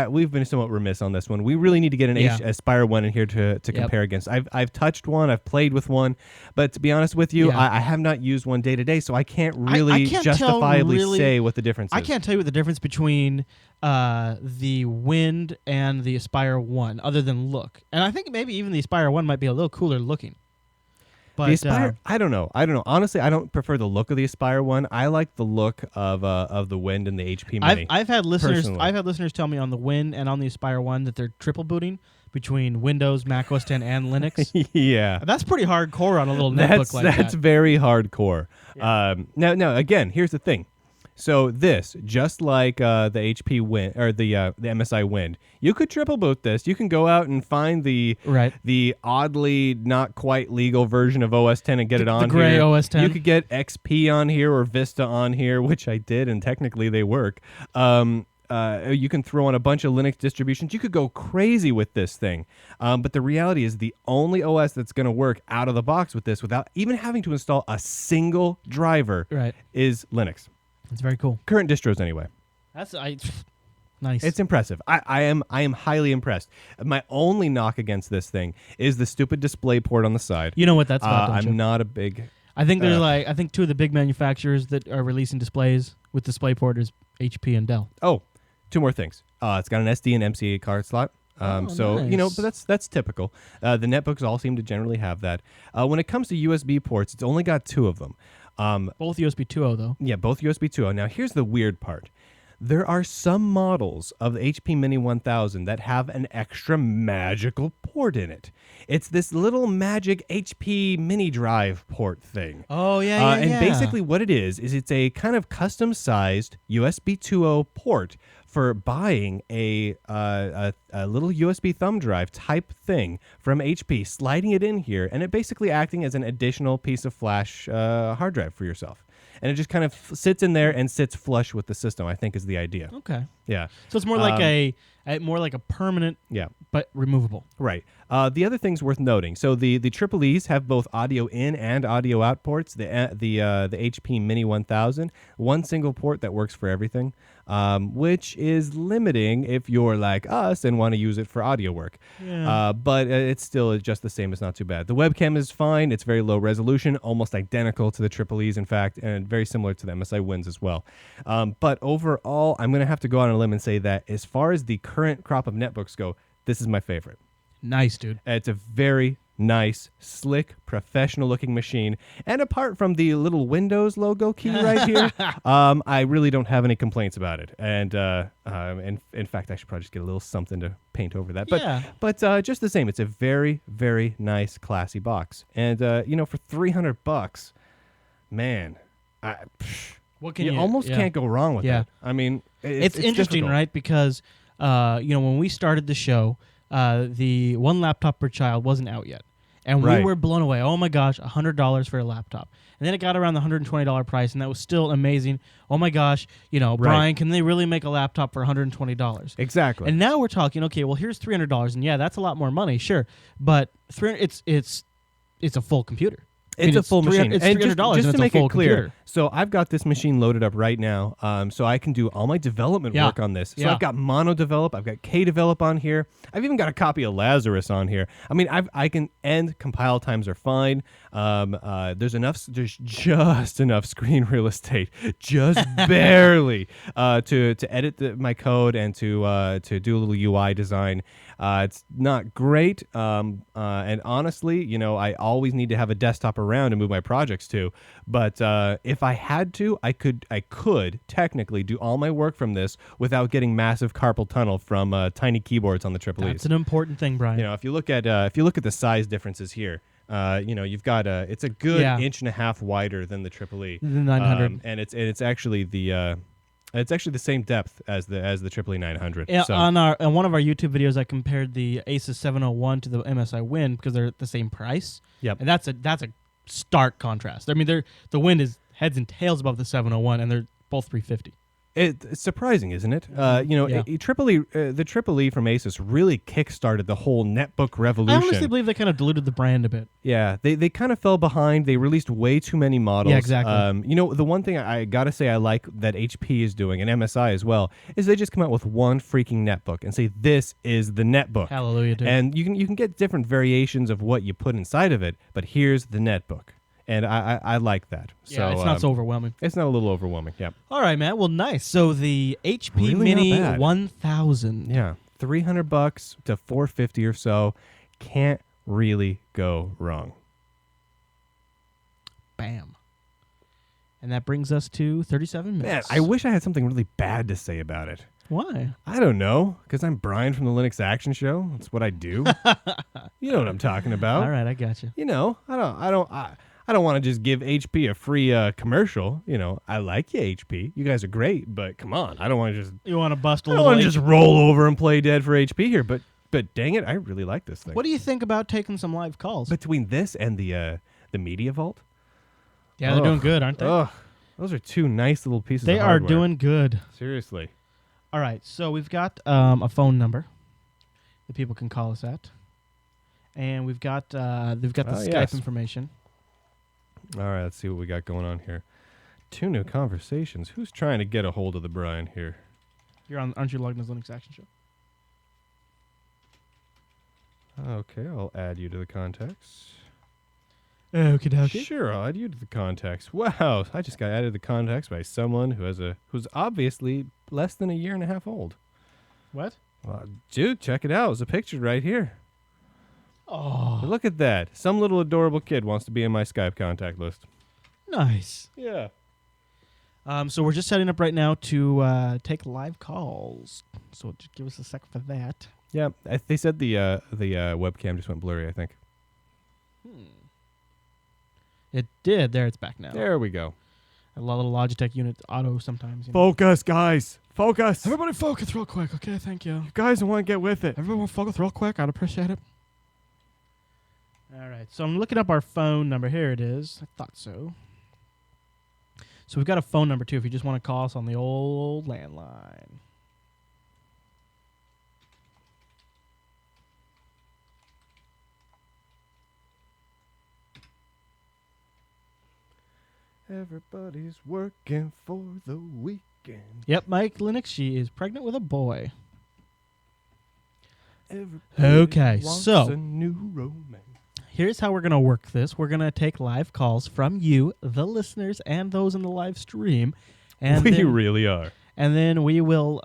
S2: we've been somewhat remiss on this one. We really need to get an Aspire one in here to compare against. I've touched one, I've played with one, but to be honest with you, I have not used one day to day, so I can't really justifiably say what the difference is.
S1: I can't tell you what the difference between the Wind and the Aspire One, other than look. And I think maybe even the Aspire One might be a little cooler looking. But
S2: the Aspire, I don't know. Honestly, I don't prefer the look of the Aspire one. I like the look of the Wind and the HP Mini.
S1: I've had listeners.
S2: Personally.
S1: I've had listeners tell me on the Wind and on the Aspire One that they're triple booting between Windows, Mac OS X, and Linux.
S2: Yeah,
S1: that's pretty hardcore on a little netbook like that.
S2: That's very hardcore. Yeah. Now, again, here's the thing. So this, just like the HP Wind or the MSI Wind, you could triple boot this. You can go out and find the oddly not quite legal version of OS X and get it on
S1: the gray
S2: here.
S1: OS X.
S2: You could get XP on here or Vista on here, which I did, and technically they work. You can throw on a bunch of Linux distributions. You could go crazy with this thing. But the reality is the only OS that's going to work out of the box with this without even having to install a single driver is Linux.
S1: It's very cool.
S2: Current distros, anyway.
S1: Nice.
S2: It's impressive. I am highly impressed. My only knock against this thing is the stupid display port on the side.
S1: You know what that's about, don't you?
S2: I'm not a big...
S1: I think there's I think two of the big manufacturers that are releasing displays with DisplayPort is HP and Dell.
S2: Oh, two more things. It's got an SD and MCA card slot. So
S1: nice.
S2: but that's typical. The netbooks all seem to generally have that. When it comes to USB ports, it's only got two of them.
S1: Both USB 2.0 though.
S2: Yeah, both USB 2.0. Now here's the weird part. There are some models of the HP Mini 1000 that have an extra magical port in it. It's this little magic HP mini drive port thing.
S1: Oh, yeah.
S2: And basically what it is it's a kind of custom-sized USB 2.0 port for buying a little USB thumb drive type thing from HP, sliding it in here, and it basically acting as an additional piece of flash hard drive for yourself. And it just kind of sits in there and sits flush with the system, I think is the idea.
S1: Okay.
S2: Yeah.
S1: So it's more like a permanent, but removable.
S2: Right. The other things worth noting. So the Triple E's have both audio in and audio out ports. The HP Mini 1000, one single port that works for everything, which is limiting if you're like us and want to use it for audio work.
S1: Yeah.
S2: But it's still just the same. It's not too bad. The webcam is fine. It's very low resolution, almost identical to the Triple E's, in fact, and very similar to the MSI Winds as well. But overall, I'm going to have to go out on a limb and say that as far as the current crop of netbooks go, this is my favorite.
S1: Nice, dude.
S2: It's a very nice, slick, professional-looking machine. And apart from the little Windows logo key right here, I really don't have any complaints about it. And in fact, I should probably just get a little something to paint over that. But just the same, it's a very, very nice, classy box. And for $300, man, you almost can't go wrong with it. I mean,
S1: it's interesting,
S2: difficult.
S1: right? Because when we started the show, the one laptop per child wasn't out yet. And we were blown away. Oh my gosh, $100 for a laptop. And then it got around the $120 price, and that was still amazing. Oh my gosh, Brian, can they really make a laptop for $120?
S2: Exactly.
S1: And now we're talking, okay, well, here's $300, and yeah, that's a lot more money, sure. But it's a full computer.
S2: It's a full machine.
S1: It's $300
S2: just to make it clear.
S1: Computer.
S2: So I've got this machine loaded up right now, so I can do all my development work on this. So I've got Mono Develop, I've got K Develop on here. I've even got a copy of Lazarus on here. I mean, I can end compile times are fine. There's just enough screen real estate, just barely, to edit my code and to do a little UI design. It's not great, and honestly, I always need to have a desktop around to move my projects to. But if I had to, I could technically do all my work from this without getting massive carpal tunnel from tiny keyboards on the Triple E's.
S1: That's an important thing, Brian.
S2: If you look at the size differences here, you've got it's a good inch and a half wider than the Triple E,
S1: the 900,
S2: and it's actually the same depth as the Triple E 900.
S1: Yeah,
S2: so.
S1: on one of our YouTube videos, I compared the Asus 701 to the MSI Wind because they're the same price.
S2: Yep.
S1: And that's a stark contrast. I mean, the Wind is heads and tails above the 701, and they're both $350.
S2: It's surprising, isn't it?
S1: Yeah.
S2: The Triple E from Asus really kickstarted the whole netbook revolution.
S1: I honestly believe they kind of diluted the brand a bit.
S2: Yeah, they kind of fell behind. They released way too many models.
S1: Yeah, exactly.
S2: The one thing I gotta say I like that HP is doing, and MSI as well, is they just come out with one freaking netbook and say this is the netbook.
S1: Hallelujah, dude.
S2: And you can get different variations of what you put inside of it, but here's the netbook. And I like that.
S1: Yeah,
S2: so,
S1: it's not so overwhelming.
S2: It's not a little overwhelming, yeah.
S1: All right, man. Well, nice. So the HP
S2: Really
S1: Mini
S2: not bad.
S1: 1000.
S2: Yeah, $300 to $450 or so. Can't really go wrong.
S1: Bam. And that brings us to 37
S2: Man,
S1: minutes.
S2: I wish I had something really bad to say about it.
S1: Why?
S2: I don't know, because I'm Brian from the Linux Action Show. That's what I do. You know what I'm talking about.
S1: All right, I got you.
S2: I don't want to just give HP a free commercial. I like you, HP. You guys are great, but come on, I don't want to just.
S1: You want to bust a
S2: I don't
S1: little
S2: want to just roll over and play dead for HP here. But dang it, I really like this thing.
S1: What do you think about taking some live calls?
S2: Between this and the Media Vault?
S1: Yeah, they're doing good, aren't they?
S2: Ugh, those are two nice little pieces.
S1: They
S2: of
S1: are
S2: hardware.
S1: doing good.
S2: Seriously.
S1: All right, so we've got a phone number that people can call us at, and they've got the Skype
S2: yes.
S1: information.
S2: All right, let's see what we got going on here. 2 new conversations. Who's trying to get a hold of the Brian here?
S1: Aren't you logged in as Linux Action Show?
S2: Okay, I'll add you to the contacts.
S1: Okie dokie.
S2: Sure, I'll add you to the contacts. Wow, I just got added to the contacts by someone who's obviously less than a year and a half old.
S1: What?
S2: Dude, check it out. There's a picture right here.
S1: Oh,
S2: Look at that. Some little adorable kid wants to be in my Skype contact list.
S1: nice.
S2: Yeah.
S1: So we're just setting up right now to take live calls. So just give us a sec for that.
S2: Yeah, they said the webcam just went blurry, I think.
S1: It did. There, it's back now.
S2: There we go.
S1: A little Logitech unit auto sometimes.
S2: Focus, guys. Focus.
S1: Everybody focus real quick, okay? Thank you.
S2: You guys want to get with it.
S1: Everyone focus real quick. I'd appreciate it. All right, so I'm looking up our phone number. Here it is. I thought so. So we've got a phone number, too, if you just want to call us on the old landline.
S2: Everybody's working for the weekend.
S1: Yep, Mike Linux, she is pregnant with a boy.
S2: Everybody
S1: Okay,
S2: wants
S1: so
S2: a new romance.
S1: Here's how we're going to work this. We're going to take live calls from you, the listeners, and those in the live stream. And
S2: We
S1: then,
S2: really are.
S1: And then we will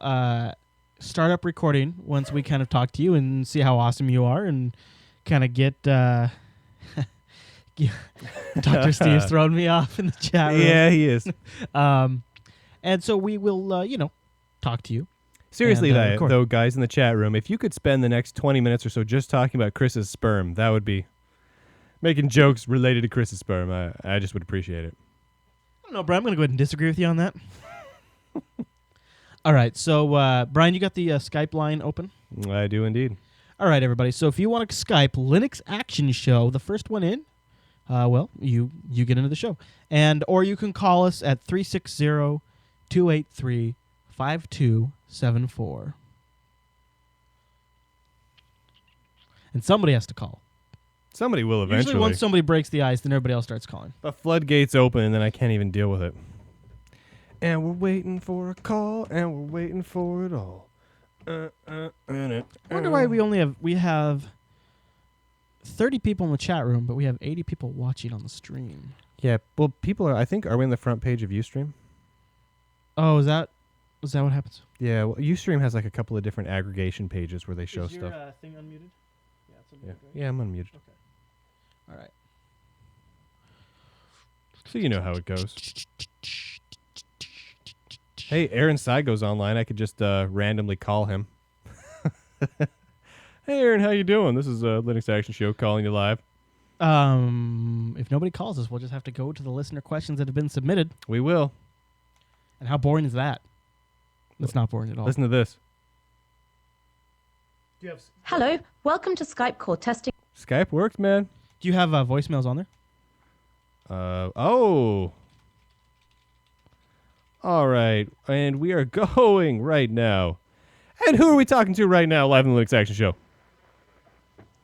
S1: start up recording once we kind of talk to you and see how awesome you are and kind of get... Dr. Steve's throwing me off in the chat room.
S2: Yeah, he is.
S1: And so we will, talk to you.
S2: Seriously,
S1: and,
S2: though, guys in the chat room, if you could spend the next 20 minutes or so just talking about Chris's sperm, that would be making jokes related to Chris's sperm. I just would appreciate it.
S1: I don't know, Brian. I'm going to go ahead and disagree with you on that. All right. So, Brian, you got the Skype line open?
S2: I do indeed.
S1: All right, everybody. So if you want to Skype Linux Action Show, the first one in, you get into the show. Or you can call us at 360-283-5274. And somebody has to call.
S2: Somebody will eventually.
S1: Usually once somebody breaks the ice, then everybody else starts calling.
S2: The floodgates open, and then I can't even deal with it. And we're waiting for a call, and we're waiting for it all.
S1: I wonder why we have 30 people in the chat room, but we have 80 people watching on the stream.
S2: Yeah, well, people are, are we on the front page of Ustream?
S1: Oh, is that what happens?
S2: Yeah, well, Ustream has like a couple of different aggregation pages where they show
S1: is your,
S2: stuff.
S1: thing unmuted? Yeah, it's unmuted,
S2: Yeah.
S1: right?
S2: Yeah, I'm unmuted.
S1: Okay. All right.
S2: So you know how it goes. Hey, Aaron Seigo's online. I could just randomly call him. Hey, Aaron, how you doing? This is Linux Action Show calling you live.
S1: If nobody calls us, we'll just have to go to the listener questions that have been submitted.
S2: We will.
S1: And how boring is that? It's not boring at all.
S2: Listen to this.
S3: Hello, welcome to Skype call testing.
S2: Skype works, man.
S1: Do you have voicemails on there?
S2: Oh. All right, and we are going right now. And who are we talking to right now, live in the Linux Action Show?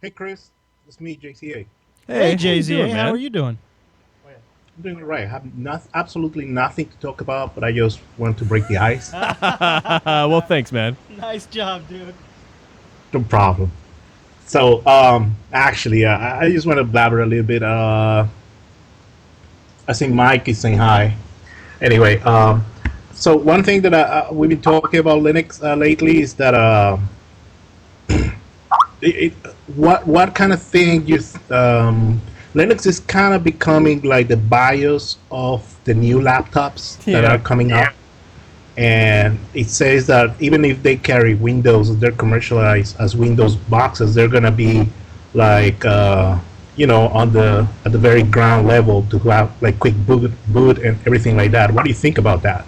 S4: Hey, Chris. It's me, JCA.
S1: Hey,
S2: how you
S1: JZA,
S2: doing,
S1: how
S2: man?
S1: are you doing?
S4: I'm doing all right. I have absolutely nothing to talk about, but I just want to break the ice.
S2: Well, thanks, man.
S1: Nice job, dude.
S4: No problem. So, actually, I just want to blabber a little bit. I think Mike is saying hi. Anyway, so one thing that we've been talking about Linux lately is that what kind of thing Linux is kind of becoming like the BIOS of the new laptops that
S2: Yeah.
S4: are coming out, and it says that even if they carry Windows, they're commercialized as Windows boxes, they're gonna be like on the at the very ground level to have like quick boot and everything like that. What do you think about that?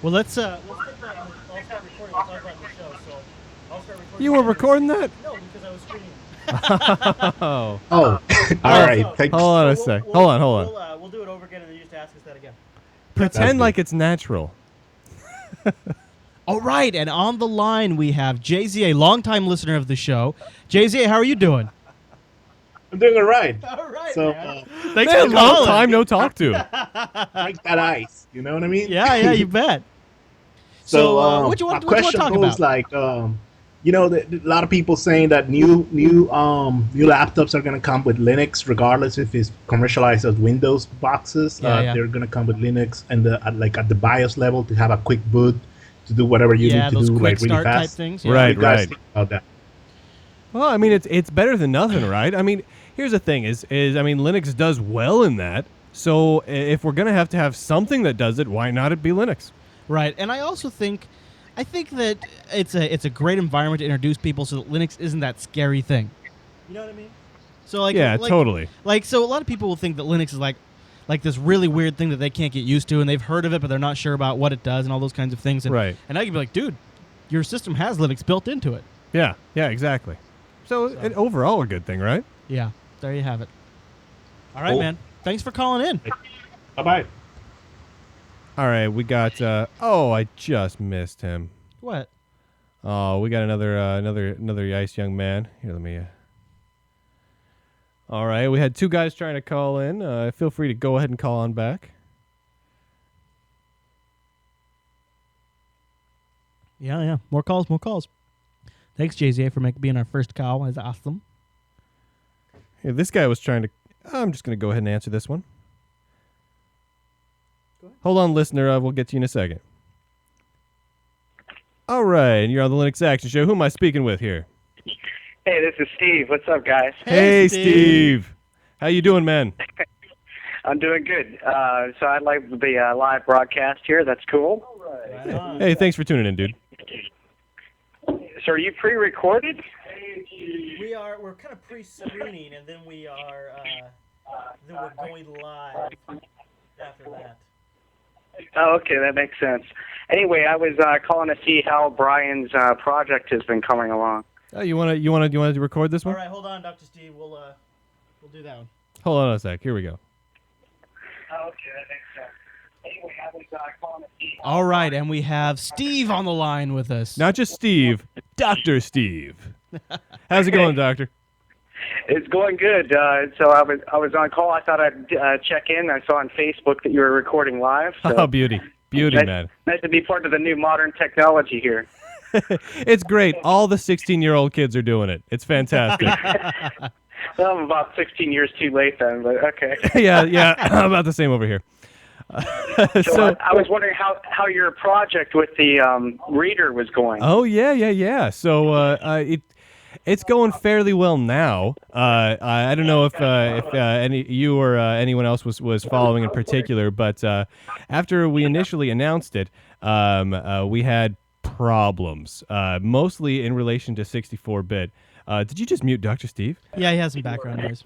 S1: Well, let's get that. I'll start recording. We'll talk about it in the show. So I'll start recording.
S2: You were recording that?
S1: No, because I was screening.
S2: Oh.
S4: Oh, all right.
S1: So-
S4: Thanks.
S2: Hold on a sec. Hold on.
S1: We'll do it over again, and then you just ask us that again.
S2: Pretend
S4: good.
S2: like it's natural.
S1: All right, and on the line we have JZA, longtime listener of the show. JZA, how are you doing?
S4: I'm doing all right.
S1: All right,
S4: So
S1: Thanks
S2: Man,
S1: for
S2: long
S1: calling.
S2: time no talk to.
S4: break that ice. You know what I mean?
S1: Yeah, you bet.
S4: So,
S1: what you want
S4: my
S1: to
S4: question
S1: talk
S4: goes
S1: about?
S4: like, a lot of people saying that new laptops are going to come with Linux, regardless if it's commercialized as Windows boxes.
S1: Yeah.
S4: They're going to come with Linux and at the BIOS level to have a quick boot to do whatever you need to
S1: those
S4: do
S1: quick
S4: like really
S1: start type
S4: fast.
S1: things.
S4: What
S2: Right.
S4: do you guys think about that?
S2: Well, I mean, it's better than nothing, right? I mean, here's the thing: is I mean, Linux does well in that. So if we're gonna have to have something that does it, why not it be Linux?
S1: Right, and I also think that it's a great environment to introduce people so that Linux isn't that scary thing. You know what I mean? So
S2: Yeah, totally.
S1: So a lot of people will think that Linux is like this really weird thing that they can't get used to, and they've heard of it, but they're not sure about what it does and all those kinds of things. And,
S2: Right.
S1: And I can be like, dude, your system has Linux built into it.
S2: Yeah, exactly. So overall, a good thing, right?
S1: Yeah, there you have it. All right,
S4: Cool.
S1: man. Thanks for calling in.
S4: Bye-bye.
S2: All right, we got. I just missed him.
S1: What?
S2: Oh, we got another nice young man. Here, let me. All right, we had two guys trying to call in. Feel free to go ahead and call on back.
S1: Yeah. More calls. Thanks, JZA, for being our first call. That's awesome.
S2: Yeah, this guy was trying to. I'm just going to go ahead and answer this one.
S1: Go ahead.
S2: Hold on, listener. We'll get to you in a second. All right, and you're on the Linux Action Show. Who am I speaking with here?
S5: Hey, this is Steve. What's up, guys?
S2: Hey,
S1: Steve.
S2: Steve. How you doing, man?
S5: I'm doing good. So I'd like the live broadcast here. That's cool.
S1: Right on.
S2: Hey, thanks for tuning in, dude.
S5: So are you pre-recorded?
S1: We're kind of pre-screening, and then we're going live after that.
S5: Oh, okay, that makes sense. Anyway, I was calling to see how Brian's project has been coming along.
S2: Oh, you want to record this
S1: All
S2: one?
S1: right, hold on, Dr. Steve. We'll do that one.
S2: Hold on a sec. Here we go.
S5: Oh, okay, that makes sense. Anyway, I was calling to see.
S1: All right, and we have Steve on the line with us.
S2: Not just Steve, Dr. Steve. How's it going, Doctor?
S5: It's going good. So I was on call. I thought I'd check in. I saw on Facebook that you were recording live. So
S2: Oh, beauty,
S5: nice,
S2: man.
S5: nice to be part of the new modern technology here.
S2: It's great. All the 16-year-old kids are doing it. It's fantastic.
S5: Well, I'm about 16 years too late then, but okay.
S2: yeah. About the same over here.
S5: So I was wondering how your project with the reader was going.
S2: Oh yeah. So it's going fairly well now. I don't know if any you or anyone else was following in particular, but after we initially announced it, we had problems, mostly in relation to 64-bit. Did you just mute Dr. Steve?
S1: Yeah, he has some background noise.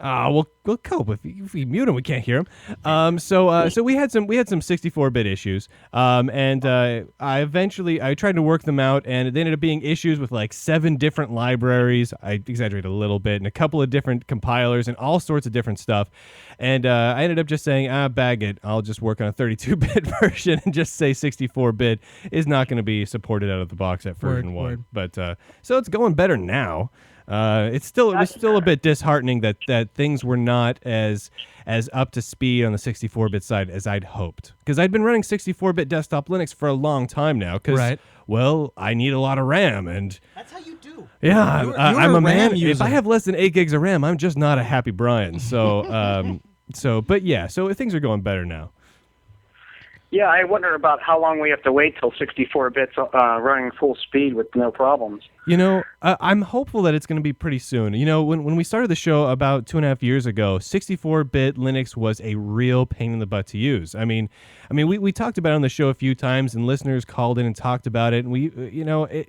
S2: We'll cope. If we mute him, we can't hear him. So we had some 64-bit issues. And I tried to work them out, and they ended up being issues with like 7 different libraries. I exaggerate a little bit, and a couple of different compilers, and all sorts of different stuff. And I ended up just saying, bag it. I'll just work on a 32-bit version and just say 64-bit is not going to be supported out of the box at version 1. But so it's going better now. It was still a bit disheartening that things were not as up to speed on the 64-bit side as I'd hoped. Because I'd been running 64-bit desktop Linux for a long time now. Because, well, I need a lot of RAM, and
S1: that's how you do.
S2: Yeah, I'm a man.
S1: User.
S2: If I have less than 8 gigs of RAM, I'm just not a happy Brian. So, so things are going better now.
S5: Yeah, I wonder about how long we have to wait till 64 bits running full speed with no problems.
S2: I'm hopeful that it's going to be pretty soon. When we started the show about 2.5 years ago, 64-bit Linux was a real pain in the butt to use. I mean, we talked about it on the show a few times, and listeners called in and talked about it, and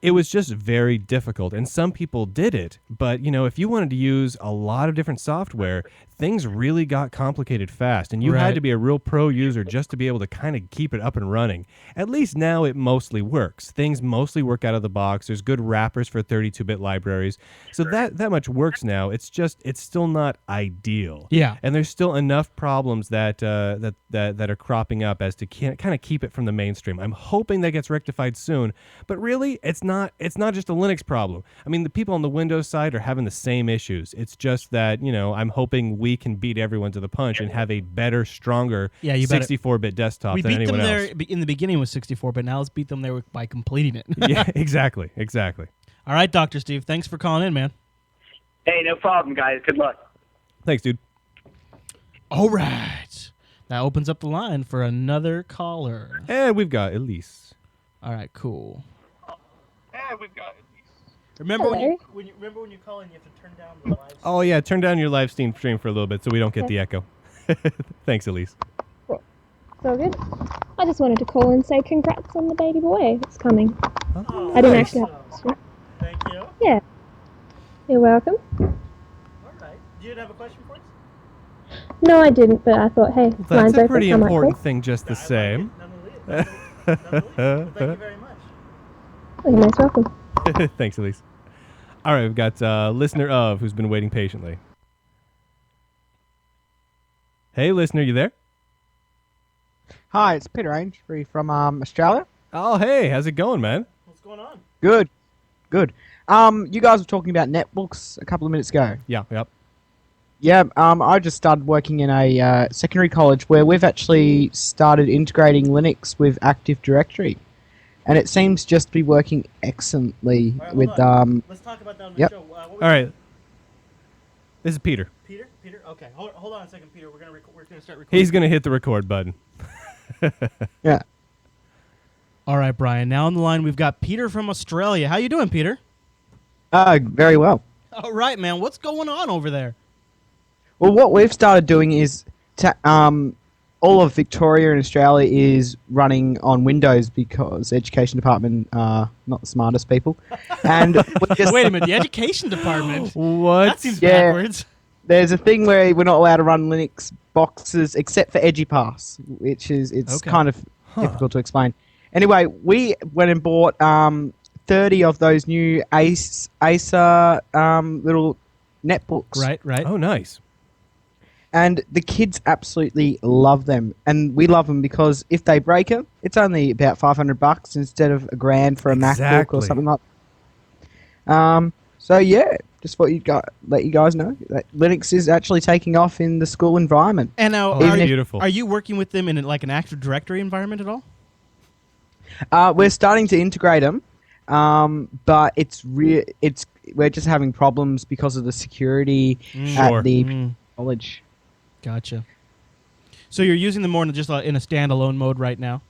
S2: it was just very difficult, and some people did it. But, if you wanted to use a lot of different software, things really got complicated fast, and you had to be a real pro user just to be able to kind of keep it up and running. At least now it mostly works. Things mostly work out of the box. There's good wrappers for 32-bit libraries. So that much works now. It's still not ideal.
S1: Yeah.
S2: And there's still enough problems that are cropping up as to kind of keep it from the mainstream. I'm hoping that gets rectified soon, but really it's not just a Linux problem. I mean, the people on the Windows side are having the same issues. It's just that, I'm hoping we can beat everyone to the punch and have a better, stronger 64-bit desktop than anyone else.
S1: We beat them there in the beginning with 64, but now let's beat them there by completing it.
S2: Yeah, exactly.
S1: All right, Dr. Steve, thanks for calling in, man.
S5: Hey, no problem, guys. Good luck.
S2: Thanks, dude.
S1: All right. That opens up the line for another caller.
S2: And we've got Elise.
S1: All right, cool.
S5: Yeah, we've got Elise.
S1: Remember when you call in, you have to turn down the live stream.
S2: Oh, yeah, turn down your live stream for a little bit so we don't get the echo. Thanks, Elise.
S6: Cool. It's all good. I just wanted to call and say congrats on the baby boy that's coming.
S1: Oh,
S6: I didn't actually have a question.
S1: Thank you.
S6: Yeah. You're welcome.
S1: All right. You didn't have a question for us?
S6: No, I didn't, but I thought, hey,
S2: That's
S6: mine's
S2: a
S6: open.
S2: pretty
S6: I might
S2: important
S6: call.
S2: thing just the same.
S1: Well, thank you very much.
S6: You're most welcome.
S2: Thanks, Elise. All right, we've got listener of who's been waiting patiently. Hey, listener, you there?
S7: Hi, it's Peter Aintree from Australia.
S2: Oh, hey, how's it going, man?
S1: What's going on?
S7: Good. You guys were talking about netbooks a couple of minutes ago.
S2: Yep.
S7: Yeah, I just started working in a secondary college where we've actually started integrating Linux with Active Directory. And it seems just to be working excellently with...
S1: Let's talk about that on the show.
S2: All right. This is Peter.
S1: Peter? Okay. Hold on a second, Peter. We're gonna start recording.
S2: He's going to hit the record button.
S7: Yeah.
S1: All right, Brian. Now on the line, we've got Peter from Australia. How you doing, Peter?
S7: Very well.
S1: All right, man. What's going on over there?
S7: Well, what we've started doing is... all of Victoria and Australia is running on Windows because the education department are not the smartest people. And
S1: wait a minute, the education department?
S2: What?
S1: That seems backwards.
S7: There's a thing where we're not allowed to run Linux boxes except for EduPass, which is kind of difficult to explain. Anyway, we went and bought 30 of those new Acer little netbooks.
S1: Right.
S2: Oh, nice.
S7: And the kids absolutely love them, and we love them because if they break them, it's only about $500 instead of $1,000 for a MacBook or something like that. So yeah, just thought let you guys know that Linux is actually taking off in the school environment.
S1: And now,
S2: beautiful.
S1: Are you working with them in like an Active Directory environment at all?
S7: We're starting to integrate them, but we're just having problems because of the security at the college.
S1: Gotcha. So you're using them more in just in a standalone mode right now?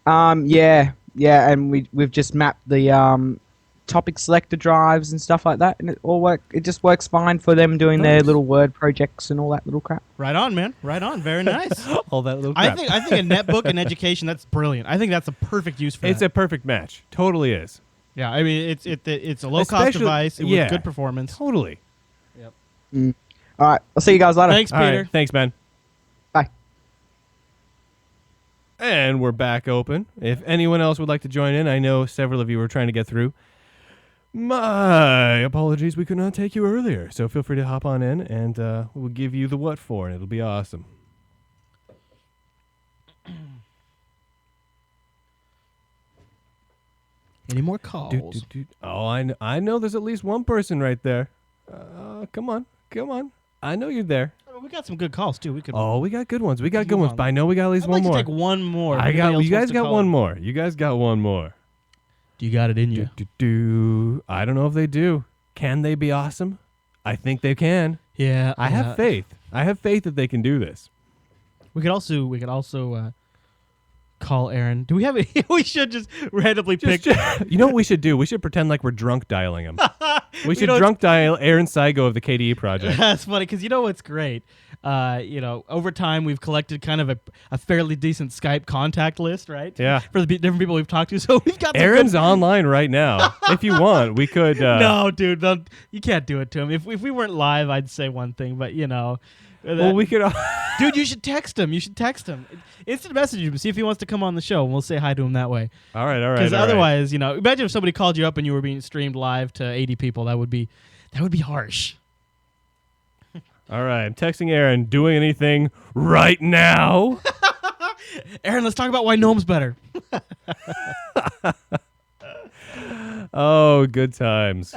S7: Yeah, and we've just mapped the topic selector drives and stuff like that, and it just works fine for them doing their little Word projects and all that little crap.
S1: Right on, man. Right on. Very nice.
S2: All that little crap.
S1: I think a netbook in education, that's brilliant. I think that's a perfect use for
S2: It's a perfect match. Totally is.
S1: Yeah, I mean it's a low cost device with good performance.
S2: Totally.
S1: Yep.
S7: All right, I'll see you guys later.
S1: Thanks,
S2: All
S1: Peter.
S2: right, thanks, Ben.
S7: Bye.
S2: And we're back open. If anyone else would like to join in, I know several of you were trying to get through. My apologies, we could not take you earlier. So feel free to hop on in, and we'll give you the what for, and it'll be awesome.
S1: Any more calls?
S2: Oh, I know there's at least one person right there. Come on. I know you're there.
S1: We got some good calls too. We got
S2: good ones. We got good ones, but I know we got at least
S1: I'd
S2: one
S1: like
S2: more.
S1: to take one more.
S2: You guys got one more. You guys got one more.
S1: Do you got it in you?
S2: I don't know if they do. Can they be awesome? I think they can.
S1: Yeah.
S2: I have faith. I have faith that they can do this.
S1: We could also call Aaron. Do we have any? We should just randomly pick.
S2: You know what we should do? We should pretend like we're drunk dialing him. We should drunk dial Aaron Seigo of the KDE project.
S1: That's funny because you know what's great? Over time we've collected kind of a fairly decent Skype contact list, right?
S2: Yeah.
S1: For the different people we've talked to. So we've got
S2: Aaron's online right now. If you want, we could.
S1: No, dude, you can't do it to him. If we weren't live, I'd say one thing, but
S2: Well, we could.
S1: Dude, you should text him. Instant message him. See if he wants to come on the show, and we'll say hi to him that way.
S2: All right.
S1: Because otherwise, imagine if somebody called you up and you were being streamed live to 80 people. That would be harsh.
S2: All right. I'm texting Aaron. Doing anything right now?
S1: Aaron, let's talk about why Gnome's better.
S2: Oh, good times.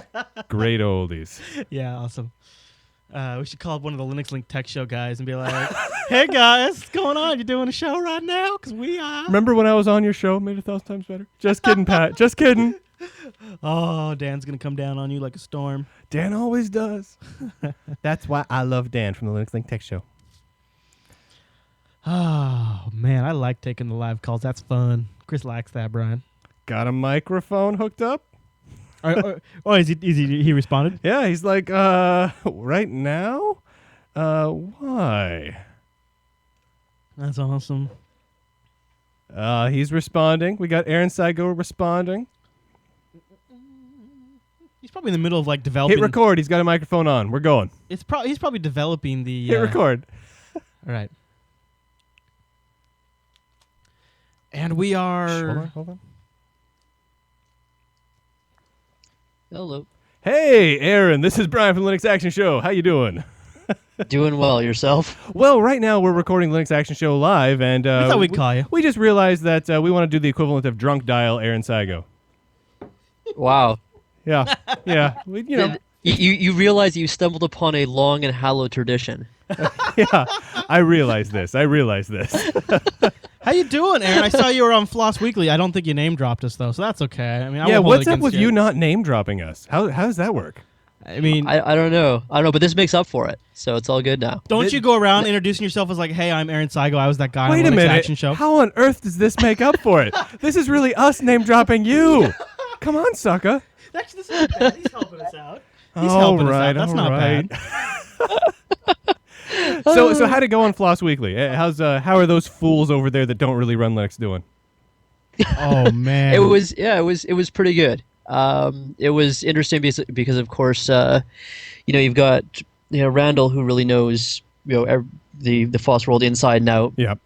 S2: Great oldies.
S1: Yeah, awesome. We should call up one of the Linux Link Tech Show guys and be like, "Hey guys, what's going on? You doing a show right now? Because we are."
S2: Remember when I was on your show? Made 1,000 times better. Just kidding, Pat. Just kidding.
S1: Oh, Dan's gonna come down on you like a storm.
S2: Dan always does. That's why I love Dan from the Linux Link Tech Show.
S1: Oh man, I like taking the live calls. That's fun. Chris likes that, Brian.
S2: Got a microphone hooked up?
S1: Is he responded?
S2: Yeah, he's like, right now? Why?
S1: That's awesome.
S2: He's responding. We got Aaron Seigo responding.
S1: He's probably in the middle of developing.
S2: Hit record. He's got a microphone on. We're going.
S1: He's probably developing the.
S2: Hit record.
S1: All right. And we are.
S2: Hold on.
S8: Hello.
S2: Hey, Aaron. This is Brian from Linux Action Show. How you doing?
S8: Doing well. Yourself?
S2: Well, right now we're recording Linux Action Show live, and
S1: I thought we'd call you.
S2: We just realized that we want to do the equivalent of drunk dial Aaron Seigo.
S8: Wow.
S2: Yeah.
S8: You realize you stumbled upon a long and hallowed tradition.
S2: Yeah, I realize this.
S1: How you doing, Aaron? I saw you were on Floss Weekly. I don't think you name dropped us though, so that's okay. I mean,
S2: what's up with you not name dropping us? How does that work?
S1: I mean,
S8: I don't know, but this makes up for it, so it's all good now.
S1: Don't you go around introducing yourself as like, "Hey, I'm Aaron Seigo. I was that guy
S2: Wait
S1: on
S2: a
S1: the
S2: minute.
S1: Action Show."
S2: How on earth does this make up for it? This is really us name dropping you. Come on, sucker.
S1: Actually, this isn't bad. He's helping us out. He's helping us out. That's not bad.
S2: So how'd it go on Floss Weekly? How are those fools over there that don't really run Linux doing?
S1: Oh man,
S8: it was pretty good. It was interesting because of course, you've got Randall, who really knows the Floss world inside and out.
S2: Yep.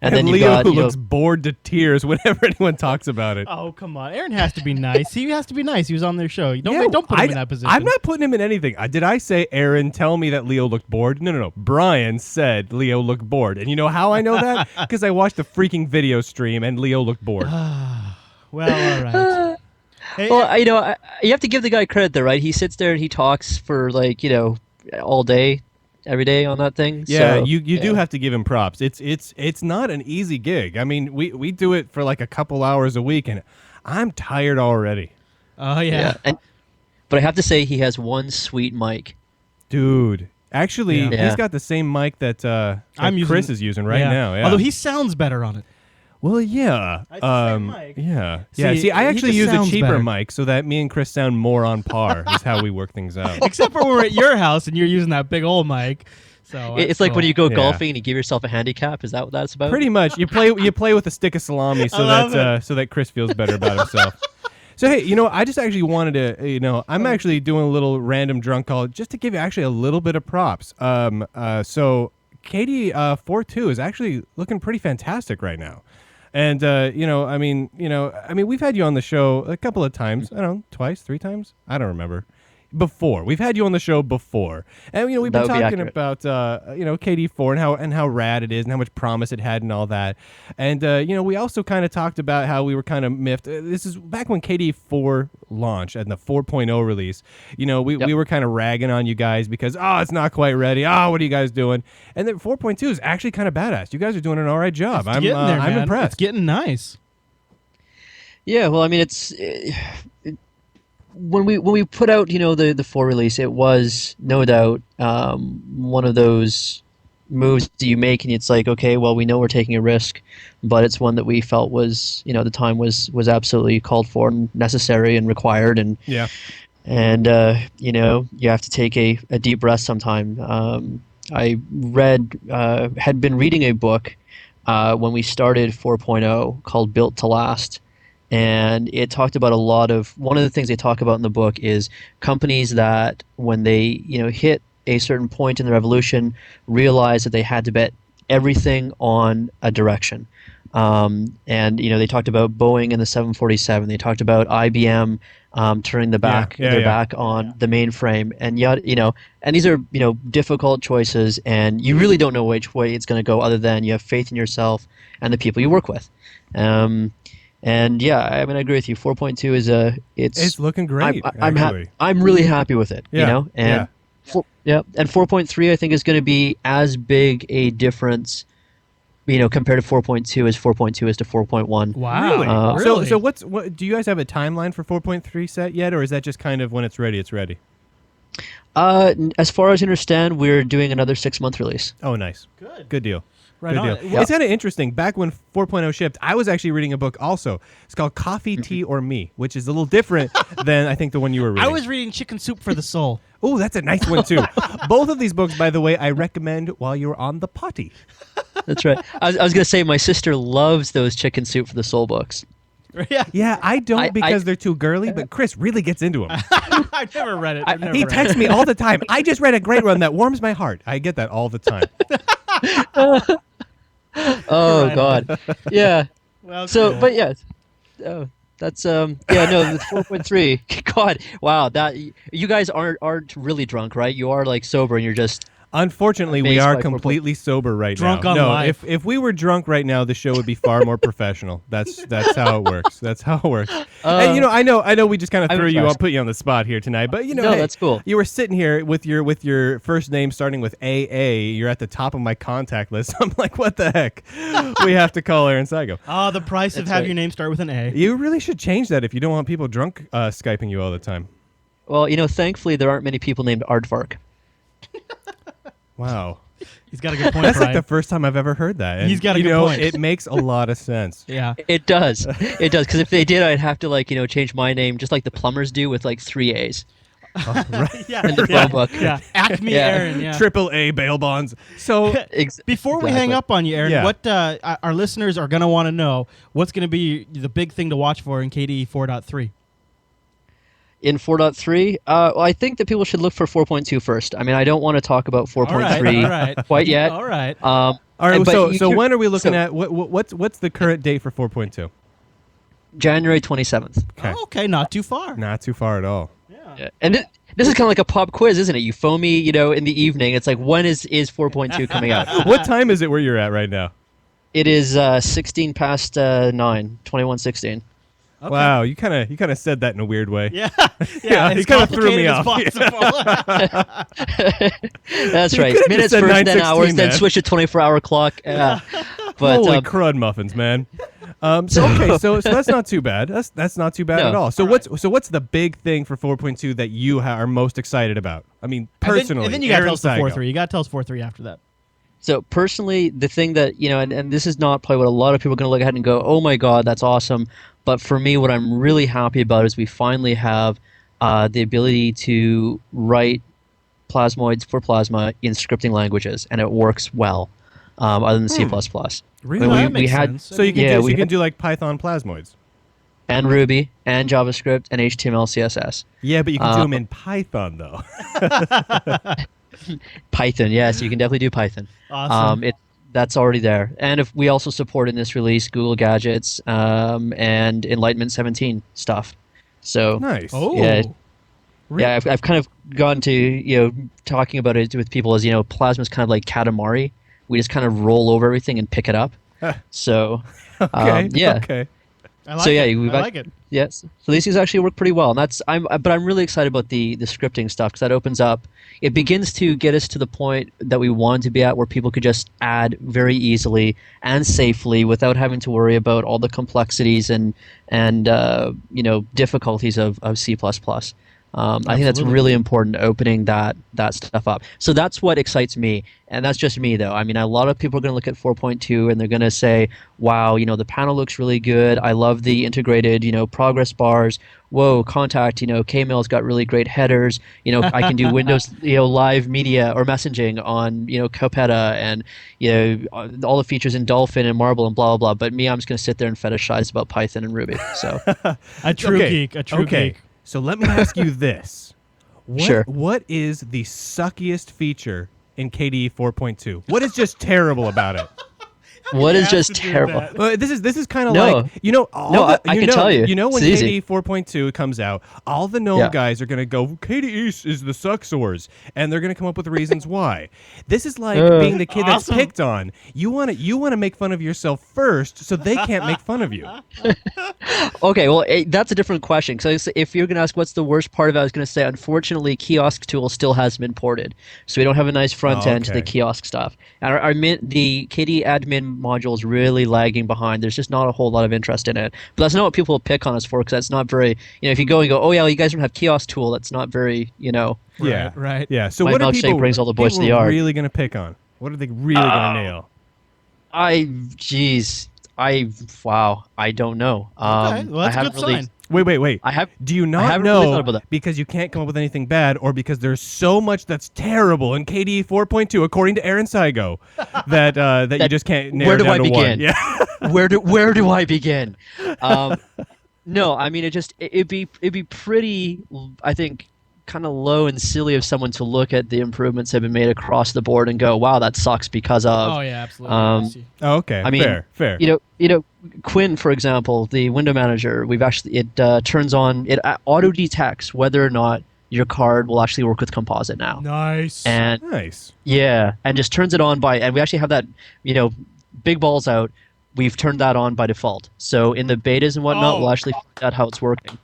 S8: And then
S2: Leo,
S8: you've got,
S2: who looks bored to tears whenever anyone talks about it.
S1: Oh, come on. Aaron has to be nice. He has to be nice. He was on their show. Don't put him in that position.
S2: I'm not putting him in anything. Did I say, Aaron, tell me that Leo looked bored? No. Brian said Leo looked bored. And you know how I know that? Because I watched the freaking video stream and Leo looked bored.
S1: Well, all right. Hey,
S8: well, you have to give the guy credit there, right? He sits there and he talks for all day, every day on that thing.
S2: Yeah,
S8: so,
S2: you do have to give him props. It's not an easy gig. I mean, we do it for like a couple hours a week, and I'm tired already.
S1: Oh yeah.
S8: But I have to say, he has one sweet mic.
S2: Dude, actually,
S8: Yeah.
S2: he's got the same mic that
S1: I'm
S2: Chris is using right now. Yeah.
S1: Although he sounds better on it.
S2: Well, yeah.
S1: It's the same mic.
S2: Yeah.
S1: See,
S2: I
S1: he
S2: actually
S1: just
S2: use a
S1: sounds
S2: cheaper
S1: better.
S2: mic so that me and Chris sound more on par. Is how we work things out.
S1: Except for when we're at your house and you're using that big old mic. So
S8: It's like when you go
S2: Yeah.
S8: golfing and you give yourself a handicap. Is that what that's about?
S2: Pretty much. You play with a stick of salami so that Chris feels better about himself. So hey, I just actually wanted to, I'm actually doing a little random drunk call just to give you actually a little bit of props. So KD 4.2 is actually looking pretty fantastic right now. And we've had you on the show a couple of times. I don't know, twice, 3 times. I don't remember. Before we've had you on the show before, and we've been talking about KD4 and how rad it is and how much promise it had and all that. And we also kind of talked about how we were kind of miffed. This is back when KD4 launched and the 4.0 release. We were kind of ragging on you guys because it's not quite ready. What are you guys doing? And then 4.2 is actually kind of badass. You guys are doing an all right job. I'm impressed.
S1: It's getting nice.
S8: Yeah, well, I mean, it's when we put out the 4 release, it was no doubt one of those moves that you make, and it's like, okay, well, we know we're taking a risk, but it's one that we felt was the time was absolutely called for and necessary and required, and you have to take a deep breath sometime. I had been reading a book when we started 4.0 called Built to Last. And it talked about one of the things they talk about in the book is companies that when they, hit a certain point in the revolution, realized that they had to bet everything on a direction. And, they talked about Boeing and the 747. They talked about IBM turning their back on the mainframe. And, and these are, difficult choices, and you really don't know which way it's going to go other than you have faith in yourself and the people you work with. And yeah, I mean, I agree with you. 4.2 is it's
S2: looking great.
S8: I'm really happy with it. And and 4.3 I think is going to be as big a difference, compared to 4.2 as 4.2 is to 4.1.
S1: Wow.
S2: Really? So what do you guys have a timeline for 4.3 set yet, or is that just kind of when it's ready, it's ready?
S8: As far as I understand, we're doing another 6-month release.
S2: Oh, nice. Good deal.
S1: Right
S2: Good
S1: on.
S2: deal.
S1: Yeah.
S2: It's kind of interesting. Back when 4.0 shipped, I was actually reading a book also. It's called Coffee, Tea, or Me, which is a little different than I think the one you were reading.
S1: I was reading Chicken Soup for the Soul.
S2: Oh, that's a nice one, too. Both of these books, by the way, I recommend while you're on the potty.
S8: That's right. I was going to say my sister loves those Chicken Soup for the Soul books.
S2: Yeah, I don't because they're too girly, but Chris really gets into them.
S1: I've never read it.
S2: He texts me all the time. I just read a great one that warms my heart. I get that all the time.
S8: Oh God, yeah.
S1: Well,
S8: so,
S1: cool.
S8: but yeah, that's the 4.3. God, wow, that you guys aren't really drunk, right? You are like sober, and you're just.
S2: Unfortunately, we are completely sober right
S1: drunk
S2: now.
S1: On life.
S2: If we were drunk right now, the show would be far more professional. That's how it works. That's how it works. And I know we just kind of put you on the spot here tonight, but
S8: no, that's cool.
S2: You were sitting here with your first name starting with AA. You're at the top of my contact list. I'm like, what the heck? We have to call Aaron Seigo.
S1: Oh, the price of having your name start with an A.
S2: You really should change that if you don't want people drunk Skyping you all the time.
S8: Well, thankfully there aren't many people named Aardvark.
S2: Wow.
S1: He's got a good point.
S2: That's
S1: Brian.
S2: like the first time I've ever heard that. And,
S1: he's got a good point.
S2: It makes a lot of sense.
S1: Yeah.
S8: It does. It does. Because if they did, I'd have to change my name just like the plumbers do with 3 A's.
S2: Oh, right.
S1: Yeah.
S8: In the phone book.
S1: Yeah. Acme Aaron. Yeah.
S2: Triple A bail bonds. So
S1: before we hang up on you, Aaron, what our listeners are going to want to know, what's going to be the big thing to watch for in KDE 4.3?
S8: In 4.3, I think that people should look for 4.2 first. I mean, I don't want to talk about 4.3 quite yet.
S1: All right.
S2: All right. So when are we looking at what's the current date for 4.2?
S8: January 27th.
S2: Okay.
S1: Oh, okay, not too far.
S2: Not too far at all.
S8: Yeah. And this is kind of like a pop quiz, isn't it? You phone me, in the evening. It's like, when is 4.2 coming out?
S2: What time is it where you're at right now?
S8: It is 16 past 9, 21:16.
S2: Okay. Wow, you kind of said that in a weird way.
S1: Yeah,
S2: you kind of threw me off.
S8: That's right. Minutes first, then hours, then switch to 24-hour clock. But
S2: holy crud muffins, man. So that's not too bad. That's not too bad at all. So what's the big thing for 4.2 that you are most excited about? I mean, personally,
S1: and then you got to tell us the 4.3. You got to tell us 4.3 after that.
S8: So personally, the thing that and this is not probably what a lot of people are going to look at and go, "Oh my God, that's awesome." But for me, what I'm really happy about is we finally have the ability to write plasmoids for Plasma in scripting languages, and it works well, other than C++.
S2: Really?
S8: We had
S1: sense.
S2: So you can do like Python plasmoids.
S8: and Ruby and JavaScript and HTML, CSS.
S2: Yeah, but you can do them in Python though.
S8: Python, yes, you can definitely do Python.
S1: Awesome.
S8: That's already there. And if we also support in this release Google Gadgets and Enlightenment 17 stuff. So
S2: nice.
S1: Oh.
S8: Yeah, yeah, I've kind of gone to talking about it with people as Plasma's kind of like Katamari. We just kind of roll over everything and pick it up. So
S2: okay.
S8: yeah.
S2: Okay.
S1: I like it. I like it.
S8: Yes. So these things actually work pretty well, and but I'm really excited about the scripting stuff because that opens up. It begins to get us to the point that we wanted to be at, where people could just add very easily and safely without having to worry about all the complexities and difficulties of C++. I think that's really important, opening that stuff up. So that's what excites me, and that's just me, though. I mean, a lot of people are going to look at 4.2 and they're going to say, wow, the panel looks really good. I love the integrated, progress bars. Whoa, Contact, Kmail's got really great headers. I can do Windows, live media or messaging on, Copeta, and, all the features in Dolphin and Marble and blah, blah, blah. But me, I'm just going to sit there and fetishize about Python and Ruby. So
S1: a true geek.
S2: So let me ask you this.
S8: Sure.
S2: What is the suckiest feature in KDE 4.2? What is just terrible about it?
S8: What is just terrible?
S2: This is kind of like
S8: I can tell you.
S2: When
S8: it's
S2: KDE
S8: easy.
S2: 4.2 comes out, all the GNOME guys are gonna go, KDE is the suck source, and they're gonna come up with reasons why. This is like being the kid that's picked on. You wanna make fun of yourself first, so they can't make fun of you.
S8: Okay, well that's a different question. So if you're gonna ask what's the worst part of it, I was gonna say unfortunately Kiosk Tool still hasn't been ported, so we don't have a nice front end to the kiosk stuff. And the KDE admin module is really lagging behind. There's just not a whole lot of interest in it. But that's not what people pick on us for, because that's not very, if you go and go, oh yeah, well, you guys don't have Kiosk Tool, that's not very,
S1: Right.
S2: Yeah. So
S8: my
S2: what are
S8: milkshake
S2: people,
S8: brings all the boys to the yard.
S2: really going to pick on? What are they really going to nail?
S8: I don't know.
S1: Okay, well, that's
S8: I
S1: a
S8: haven't
S1: good
S8: really,
S1: sign.
S2: Wait. Do you not
S8: really thought
S2: know
S8: about that.
S2: because you can't come up with anything bad, or because there's so much that's terrible in KDE 4.2, according to Aaron Seigo, that you just can't narrow
S8: Where do
S2: down
S8: I
S2: to
S8: begin?
S2: one? Yeah.
S8: Where do I begin? No, I mean it'd be pretty, I think, kind of low and silly of someone to look at the improvements that have been made across the board and go, wow, that sucks because of.
S1: Oh yeah, absolutely.
S2: Okay.
S8: I mean,
S2: fair.
S8: Quinn, for example, the window manager, it turns on, it auto detects whether or not your card will actually work with Composite now.
S1: Nice.
S8: And
S2: Nice.
S8: yeah, and just turns it on and we actually have that, big balls out. We've turned that on by default. So in the betas and whatnot, we'll actually find out how it's working.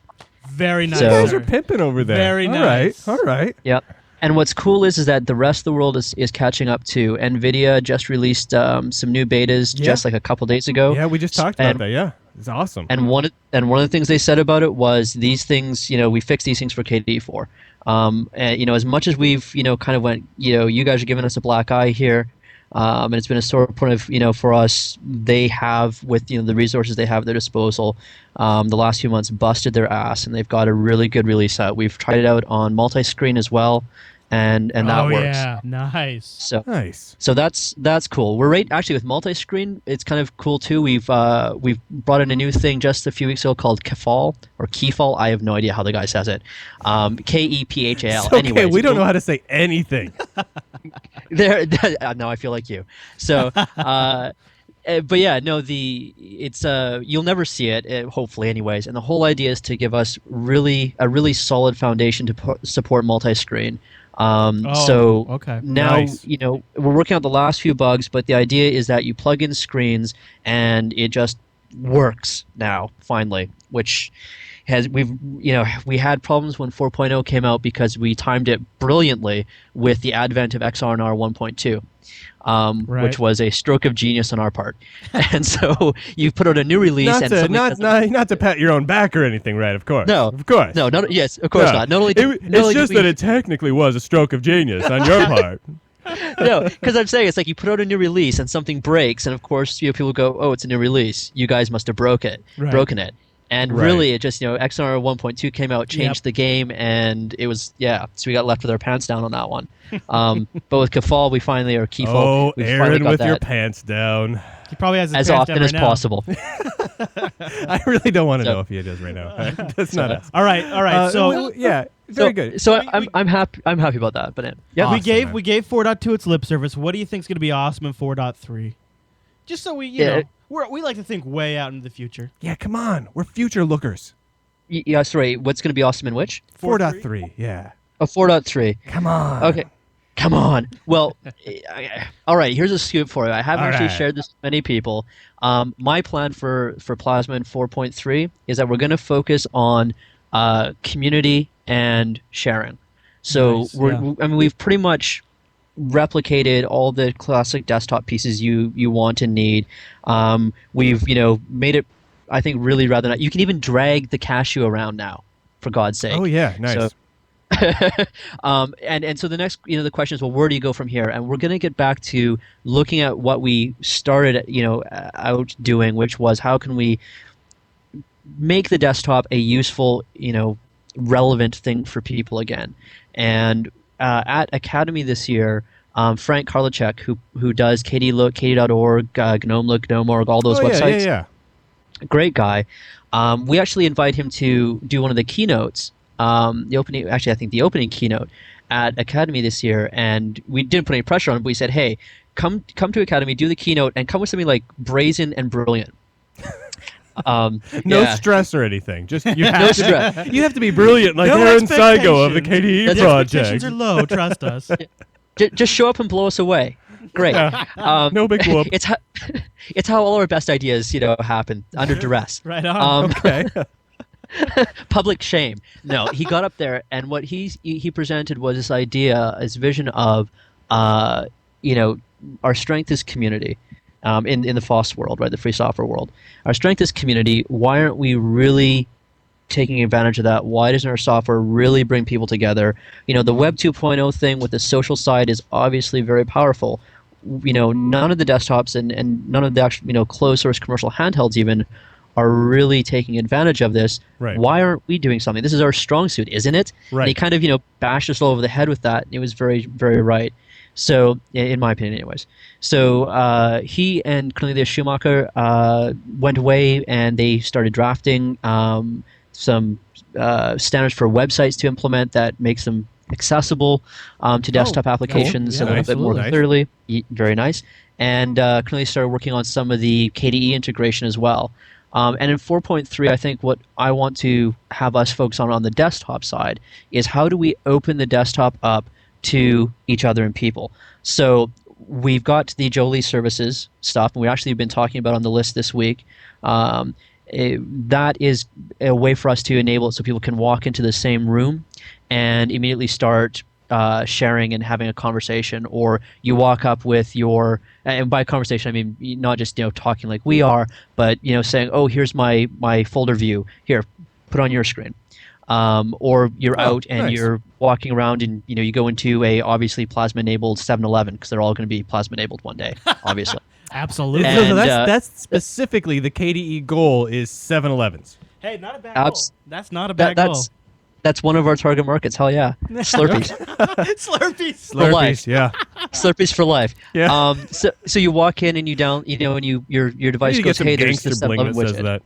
S1: Very nice.
S8: So-
S2: You guys are pimping over there.
S1: Very nice.
S2: All right.
S8: Yep. And what's cool is that the rest of the world is catching up too. NVIDIA just released some new betas just like a couple days ago.
S2: Yeah, we just talked about that. Yeah, it's awesome.
S8: And one of the things they said about it was these things, we fixed these things for KDE 4. And as much as we've kind of went, you guys are giving us a black eye here. And it's been a sore point of, for us, they have, with the resources they have at their disposal, the last few months busted their ass, and they've got a really good release out. We've tried it out on multi-screen as well, and that works.
S1: Oh yeah, nice.
S8: So
S2: Nice.
S8: So that's cool. We're actually with multi-screen. It's kind of cool too. We've brought in a new thing just a few weeks ago called Kefal or Kefal. I have no idea how the guy says it. Kephal.
S2: It's okay,
S8: Anyways,
S2: we don't know how to say anything.
S8: Now I feel like you. So, but yeah, no, it's you'll never see it, hopefully, anyways. And the whole idea is to give us a really solid foundation to support multi-screen. So
S1: okay.
S8: now
S2: Nice.
S8: we're working out the last few bugs, but the idea is that you plug in screens and it just works now finally, which we had problems when 4.0 came out because we timed it brilliantly with the advent of XRNR 1.2. Which was a stroke of genius on our part, and so you put out a new release.
S2: Not to pat your own back or anything, right? Of course.
S8: No,
S2: of course.
S8: No, yes, of course not. Not only
S2: it's just that it technically was a stroke of genius on your part.
S8: No, because I'm saying it's like you put out a new release and something breaks, and of course people go, "Oh, it's a new release. You guys must have broken it." And really, it just XR 1.2 came out, changed the game, and it was so we got left with our pants down on that one. But with Kefal, we
S2: Aaron, with your pants down.
S1: He probably has his
S8: as
S1: pants
S8: often
S1: down
S8: as
S1: right now.
S8: possible.
S2: I really don't want to know if he does right now. That's not us.
S1: All right. So
S2: very good.
S8: So I'm happy. I'm happy about that. But yeah,
S2: Awesome,
S1: we gave 4.2 its lip service. What do you think is going to be awesome in 4.3? Just so we know, we like to think way out into the future.
S2: Yeah, come on. We're future lookers.
S8: Yeah, sorry. What's going to be awesome in which?
S2: 4.3. Yeah.
S8: Oh, 4.3
S2: Come on.
S8: Okay. Come on. Well, all right. Here's a scoop for you. I haven't actually shared this with many people. My plan for Plasma in 4.3 is that we're going to focus on community and sharing. So we've pretty much replicated all the classic desktop pieces you want and need. We've made it, I think, really rather nice. You can even drag the cashew around now, for God's sake.
S2: Oh yeah, nice.
S8: So, and so the next the question is, well, where do you go from here? And we're going to get back to looking at what we started out doing, which was how can we make the desktop a useful relevant thing for people again. And at Academy this year, Frank Karlichek, who does KDLook, KD.org, GNOME Look, GNOME.org, all those websites, great guy. We actually invite him to do one of the keynotes. The opening keynote at Academy this year, and we didn't put any pressure on him, but we said, hey, come to Academy, do the keynote, and come with something like brazen and brilliant.
S2: No stress or anything. Just you
S8: no stress.
S2: You have to be brilliant, like
S1: No
S2: Aaron Seigo of the KDE
S1: the
S2: project.
S1: Expectations are low. Trust us.
S8: Just show up and blow us away. Great.
S2: No big whoop.
S8: It's how all our best ideas happen under duress.
S1: Right on.
S2: Okay.
S8: Public shame. No, he got up there, and what he presented was this idea, this vision of, our strength is community, in the FOSS world, right, the free software world. Our strength is community. Why aren't we really taking advantage of that? Why doesn't our software really bring people together? The Web 2.0 thing with the social side is obviously very powerful. None of the desktops and none of the actual, closed source commercial handhelds even are really taking advantage of this.
S2: Right.
S8: Why aren't we doing something? This is our strong suit, isn't it?
S2: Right.
S8: And he kind of, bashed us all over the head with that. It was very, very right. So, in my opinion, anyways. So he and Cornelius Schumacher went away and they started drafting some standards for websites to implement that makes them accessible to desktop applications a little bit more clearly. Very nice. And Cornelius started working on some of the KDE integration as well. And in 4.3, I think what I want to have us focus on the desktop side is how do we open the desktop up to each other and people. So we've got the Jolie services stuff, and we actually have been talking about on the list this week. That is a way for us to enable it so people can walk into the same room and immediately start sharing and having a conversation, or you walk up with your, and by conversation I mean not just talking like we are, but saying, oh, here's my folder view, here, put on your screen, or you're out and you're walking around and you go into a obviously Plasma enabled 7-Eleven, because they're all going to be Plasma enabled one day, obviously.
S1: Absolutely.
S8: And,
S2: that's specifically the KDE goal is 7-Elevens.
S1: Hey, not a bad goal. That's not a bad goal.
S8: That's one of our target markets. Hell yeah, Slurpees.
S1: Slurpees.
S2: Yeah.
S8: Slurpees for life.
S2: Yeah.
S8: So you walk in and your device goes, hey, there's this 7-Eleven widget.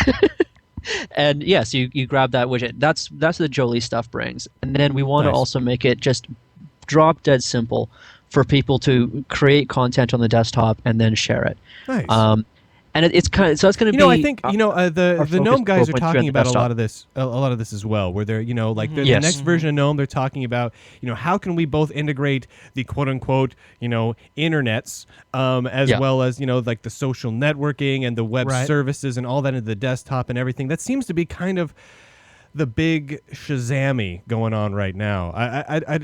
S2: That.
S8: And yes, you grab that widget. That's what the Jolie stuff brings. And then we want to also make it just drop dead simple for people to create content on the desktop and then share it.
S2: Nice.
S8: And it's kind of, so it's going to be.
S2: I think the GNOME guys are talking about a lot of this as well. Where they're the next version of GNOME, they're talking about how can we both integrate the quote unquote internets as well as like the social networking and the web services and all that into the desktop and everything. That seems to be kind of the big Shazammy going on right now. I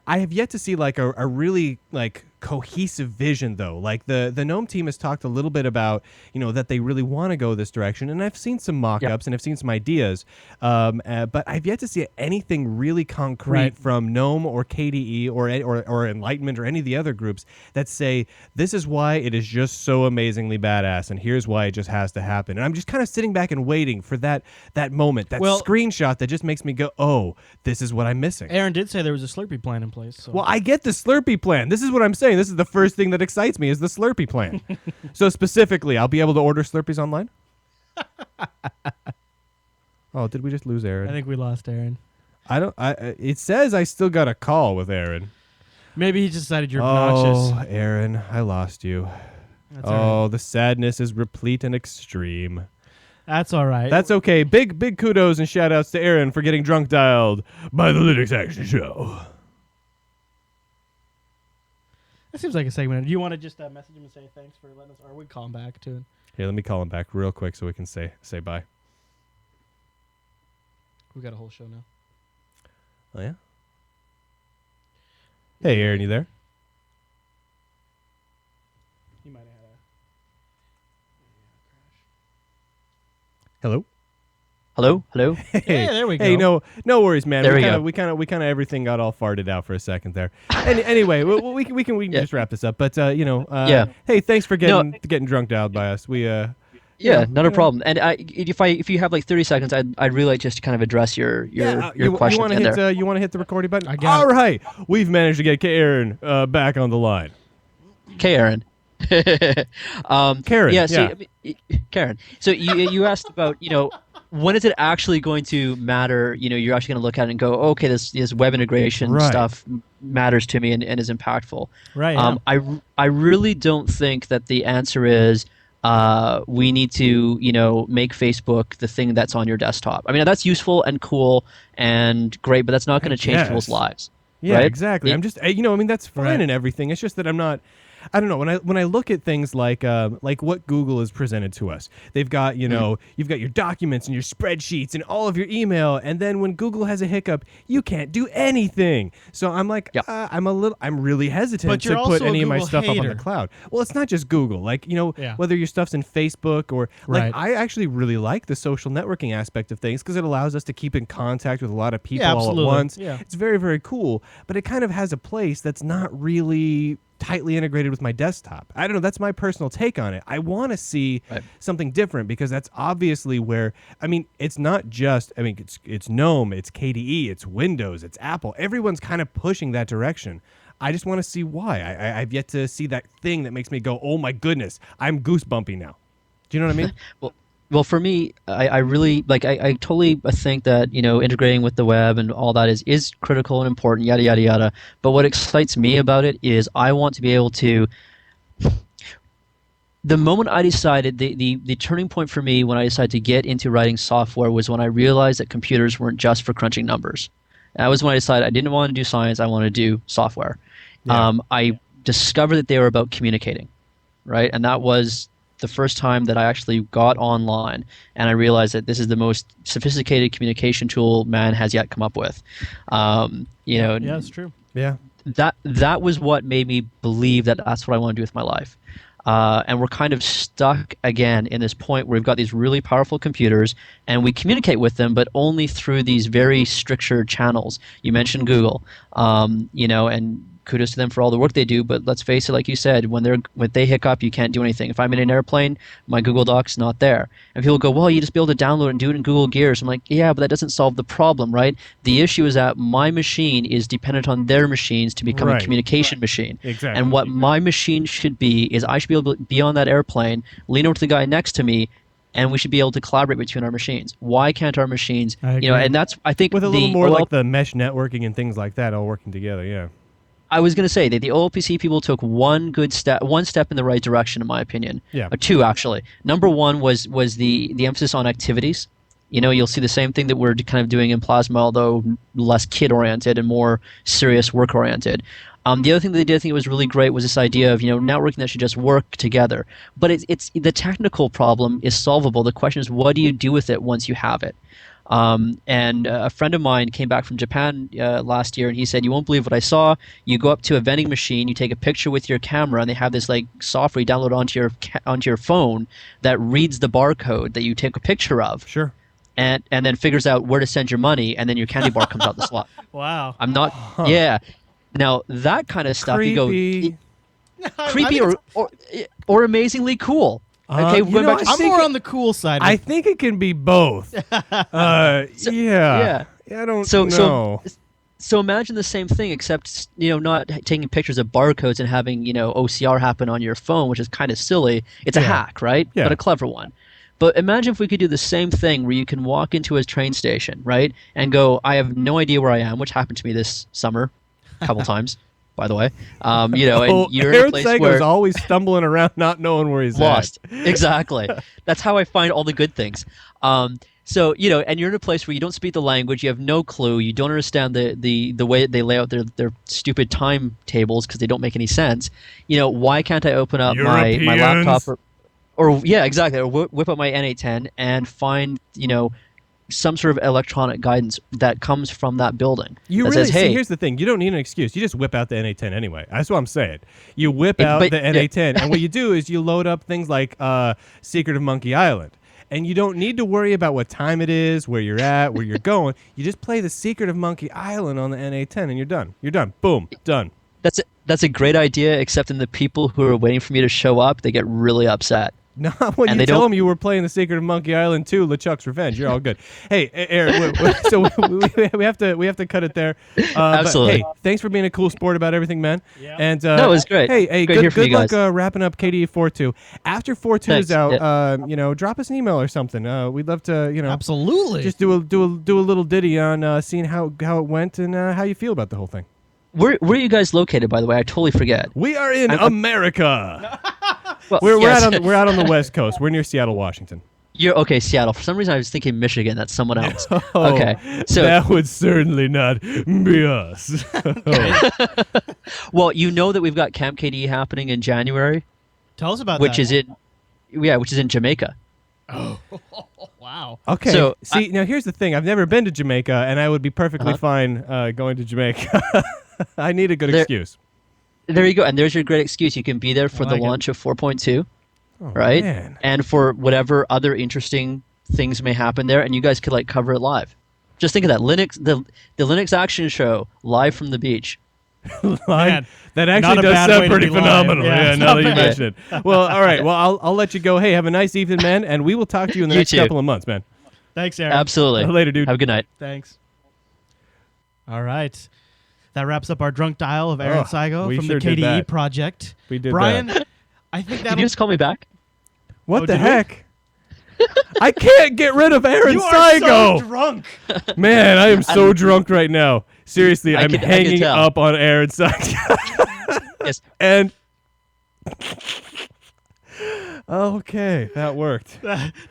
S2: have yet to see like a really like cohesive vision though. Like the GNOME team has talked a little bit about that they really want to go this direction, and I've seen some mock-ups and I've seen some ideas, but I've yet to see anything really concrete from GNOME or KDE or Enlightenment or any of the other groups that say this is why it is just so amazingly badass and here's why it just has to happen. And I'm just kind of sitting back and waiting for that moment, that screenshot that just makes me go, oh, this is what I'm missing.
S1: Aaron did say there was a Slurpee plan in place. So.
S2: Well, I get the Slurpee plan. This is what I'm saying. saying. This is the first thing that excites me is the Slurpee plan. So specifically, I'll be able to order Slurpees online? Oh, did we just lose Aaron?
S1: I think we lost Aaron.
S2: It says I still got a call with Aaron.
S1: Maybe he just decided you're obnoxious.
S2: Oh, Aaron, I lost you.
S1: That's all right.
S2: The sadness is replete and extreme.
S1: That's all right.
S2: That's okay. Big kudos and shout outs to Aaron for getting drunk dialed by the Linux Action Show.
S1: That seems like a segment. Do you want to just message him and say thanks for letting us, or we call him back too?
S2: Here, let me call him back real quick so we can say bye.
S1: We got a whole show now.
S2: Oh, yeah? Hey, Aaron, you there?
S1: He might have had a crash.
S2: Hello?
S8: Hello?
S2: Hey,
S1: there we go.
S2: Hey, no worries, man.
S8: There
S2: We kind of everything got all farted out for a second there. Anyway, we can just wrap this up. But hey, thanks for getting drunk dialed by us. We
S8: not a problem. And if you have like 30 seconds, I'd really like just to kind of address your question.
S2: You want to hit the recording button?
S1: I got
S2: all right, we've managed to get Aaron back on the line.
S8: Okay, Aaron.
S2: Karen.
S8: Yeah. So, Karen. So you asked about when is it actually going to matter? You're actually going to look at it and go, okay, this web integration stuff matters to me and is impactful.
S1: Right. Yeah.
S8: I really don't think that the answer is we need to make Facebook the thing that's on your desktop. I mean, that's useful and cool and great, but that's not going to change people's lives.
S2: Yeah,
S8: right?
S2: exactly. I'm just that's fine and everything. It's just that I'm not. I don't know, when I look at things like what Google has presented to us, they've got you've got your documents and your spreadsheets and all of your email, and then when Google has a hiccup, you can't do anything. So I'm like, I'm really hesitant to put any of my stuff up on the cloud. Well, it's not just Google, whether your stuff's in Facebook or I actually really like the social networking aspect of things because it allows us to keep in contact with a lot of people all at once. Yeah. It's very, very cool, but it kind of has a place that's not really tightly integrated with my desktop. I don't know. That's my personal take on it. I want to see something different because that's obviously where, it's not just, it's GNOME, it's KDE, it's Windows, it's Apple. Everyone's kind of pushing that direction. I just want to see why. I've yet to see that thing that makes me go, oh my goodness, I'm goosebumpy now. Do you know what I mean?
S8: Well, for me, I really I totally think that integrating with the web and all that is critical and important, yada yada yada. But what excites me about it is I want to be able to. The moment I decided, the turning point for me when I decided to get into writing software was when I realized that computers weren't just for crunching numbers. That was when I decided I didn't want to do science, I wanted to do software. Yeah. I discovered that they were about communicating, right? And that was the first time that I actually got online, and I realized that this is the most sophisticated communication tool man has yet come up with.
S1: Yeah, it's true.
S2: Yeah.
S8: That was what made me believe that that's what I want to do with my life. And we're kind of stuck again in this point where we've got these really powerful computers and we communicate with them, but only through these very structured channels. You mentioned Google, and kudos to them for all the work they do, but let's face it, like you said, when they hiccup, you can't do anything. If I'm in an airplane, my Google Doc's not there. And people go, well, you just be able to download it and do it in Google Gears. I'm like, yeah, but that doesn't solve the problem, right? The issue is that my machine is dependent on their machines to become a communication machine.
S2: Exactly.
S8: And what my machine should be is I should be able to be on that airplane, lean over to the guy next to me, and we should be able to collaborate between our machines. Why can't our machines, and that's, I think,
S2: with a little more like the mesh networking and things like that all working together, yeah.
S8: I was going to say that the OLPC people took one step in the right direction, in my opinion.
S2: Yeah.
S8: Two, actually. Number one was the emphasis on activities. You'll see the same thing that we're kind of doing in Plasma, although less kid-oriented and more serious work-oriented. The other thing that they did, I think it was really great, was this idea of networking that should just work together. But it's the technical problem is solvable. The question is, what do you do with it once you have it? And a friend of mine came back from Japan last year, and he said, you won't believe what I saw. You go up to a vending machine, you take a picture with your camera, and they have this software you download onto your phone that reads the barcode that you take a picture of.
S2: Sure.
S8: And then figures out where to send your money, and then your candy bar comes out the slot.
S1: Wow.
S8: I'm not. Huh. Yeah. Now that kind of stuff,
S2: creepy.
S8: You go creepy or amazingly cool. Okay,
S1: I'm more on the cool side.
S2: I think it can be both. Yeah. I don't know.
S8: So imagine the same thing, except not taking pictures of barcodes and having OCR happen on your phone, which is kind of silly. It's a hack, right?
S2: Yeah.
S8: But a clever one. But imagine if we could do the same thing where you can walk into a train station, right, and go, I have no idea where I am, which happened to me this summer, a couple times, by the way. And you're in a
S2: Aaron
S8: place
S2: Seigo's
S8: where
S2: always stumbling around, not knowing where he's
S8: lost.
S2: at.
S8: Exactly. That's how I find all the good things. So and you're in a place where you don't speak the language, you have no clue, you don't understand the way they lay out their stupid timetables because they don't make any sense. Why can't I open up my laptop or yeah, exactly, or whip up my N810 and find some sort of electronic guidance that comes from that building. Says, hey,
S2: see, here's the thing. You don't need an excuse. You just whip out the N810 anyway. That's what I'm saying. You whip out the N810, and what you do is you load up things like Secret of Monkey Island. And you don't need to worry about what time it is, where you're at, where you're going. You just play the Secret of Monkey Island on the N810, and you're done. You're done. Boom. Done.
S8: That's a great idea, except in the people who are waiting for me to show up, they get really upset.
S2: No, when you tell them you were playing the Secret of Monkey Island 2, LeChuck's Revenge, you're all good. Hey, Aaron, so we have to cut it there.
S8: Absolutely.
S2: But, hey, thanks for being a cool sport about everything, man.
S1: Yeah.
S2: And
S8: no, it was great.
S2: Hey,
S8: great
S2: good luck wrapping up KDE 4.2. After 4.2 is out, drop us an email or something. We'd love to,
S1: absolutely
S2: just do a little ditty on seeing how it went and how you feel about the whole thing.
S8: Where are you guys located, by the way? I totally forget.
S2: We are in America.
S8: Well,
S2: we're out on the West Coast. We're near Seattle, Washington.
S8: You're okay, Seattle. For some reason, I was thinking Michigan. That's someone else.
S2: Oh,
S8: okay, so
S2: that would certainly not be us.
S8: Well, that we've got Camp KDE happening in January.
S1: Tell us about
S8: which
S1: that.
S8: Which is in Jamaica.
S1: Oh, wow.
S2: Okay.
S8: So,
S2: now here's the thing. I've never been to Jamaica, and I would be perfectly fine going to Jamaica. I need a good excuse.
S8: There you go. And there's your great excuse. You can be there for the launch of 4.2, right?
S2: Man.
S8: And for whatever other interesting things may happen there, and you guys could cover it live. Just think of that. the Linux Action Show live from the beach.
S2: That actually does sound pretty phenomenal. Yeah, now that you mention it. Well, all right. Well, I'll let you go. Hey, have a nice evening, man, and we will talk to you in the next couple of months, man.
S1: Thanks, Aaron.
S8: Absolutely.
S2: Later, dude.
S8: Have a good night.
S1: Thanks. All right. That wraps up our drunk dial of Aaron Seigo from the KDE project.
S2: We did
S1: Brian,
S2: that.
S1: I think
S8: Can you just call me back?
S2: What the heck? I can't get rid of Aaron Seigo.
S1: You are so drunk.
S2: Man, I am so drunk right now. Seriously, I'm hanging up on Aaron Seigo.
S8: Yes.
S2: And okay, that worked.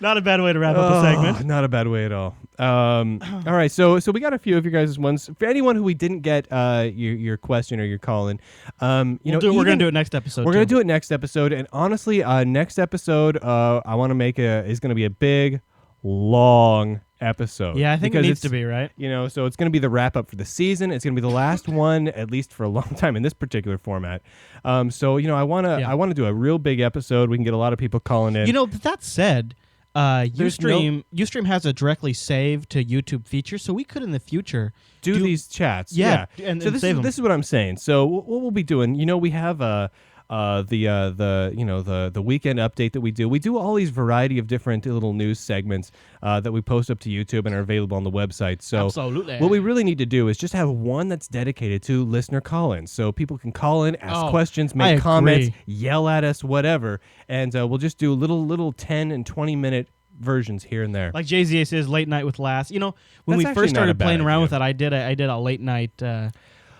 S1: Not a bad way to wrap up the segment.
S2: Not a bad way at all. All right, so we got a few of your guys' ones. For anyone who we didn't get your question or your call in, we're
S1: gonna do it next episode.
S2: We're gonna do it next episode, and honestly, next episode, I want to make is gonna be a big, long episode.
S1: Yeah, I think it needs to be, right?
S2: So it's gonna be the wrap up for the season. It's gonna be the last one, at least for a long time in this particular format. So I wanna do a real big episode. We can get a lot of people calling in.
S1: But that said, Ustream has a directly save to YouTube feature, so we could in the future
S2: do these chats.
S1: Yeah,
S2: and so this is what I'm saying. So what we'll be doing, we have the weekend update that we do. We do all these variety of different little news segments that we post up to YouTube and are available on the website. So
S1: absolutely,
S2: what we really need to do is just have one that's dedicated to listener call-ins, so people can call in, ask questions, make comments, yell at us, whatever, and we'll just do little 10 and 20-minute versions here and there.
S1: Like JZA says, late night with Last. When
S2: That's
S1: we first started playing
S2: idea.
S1: around with that, I did a late night.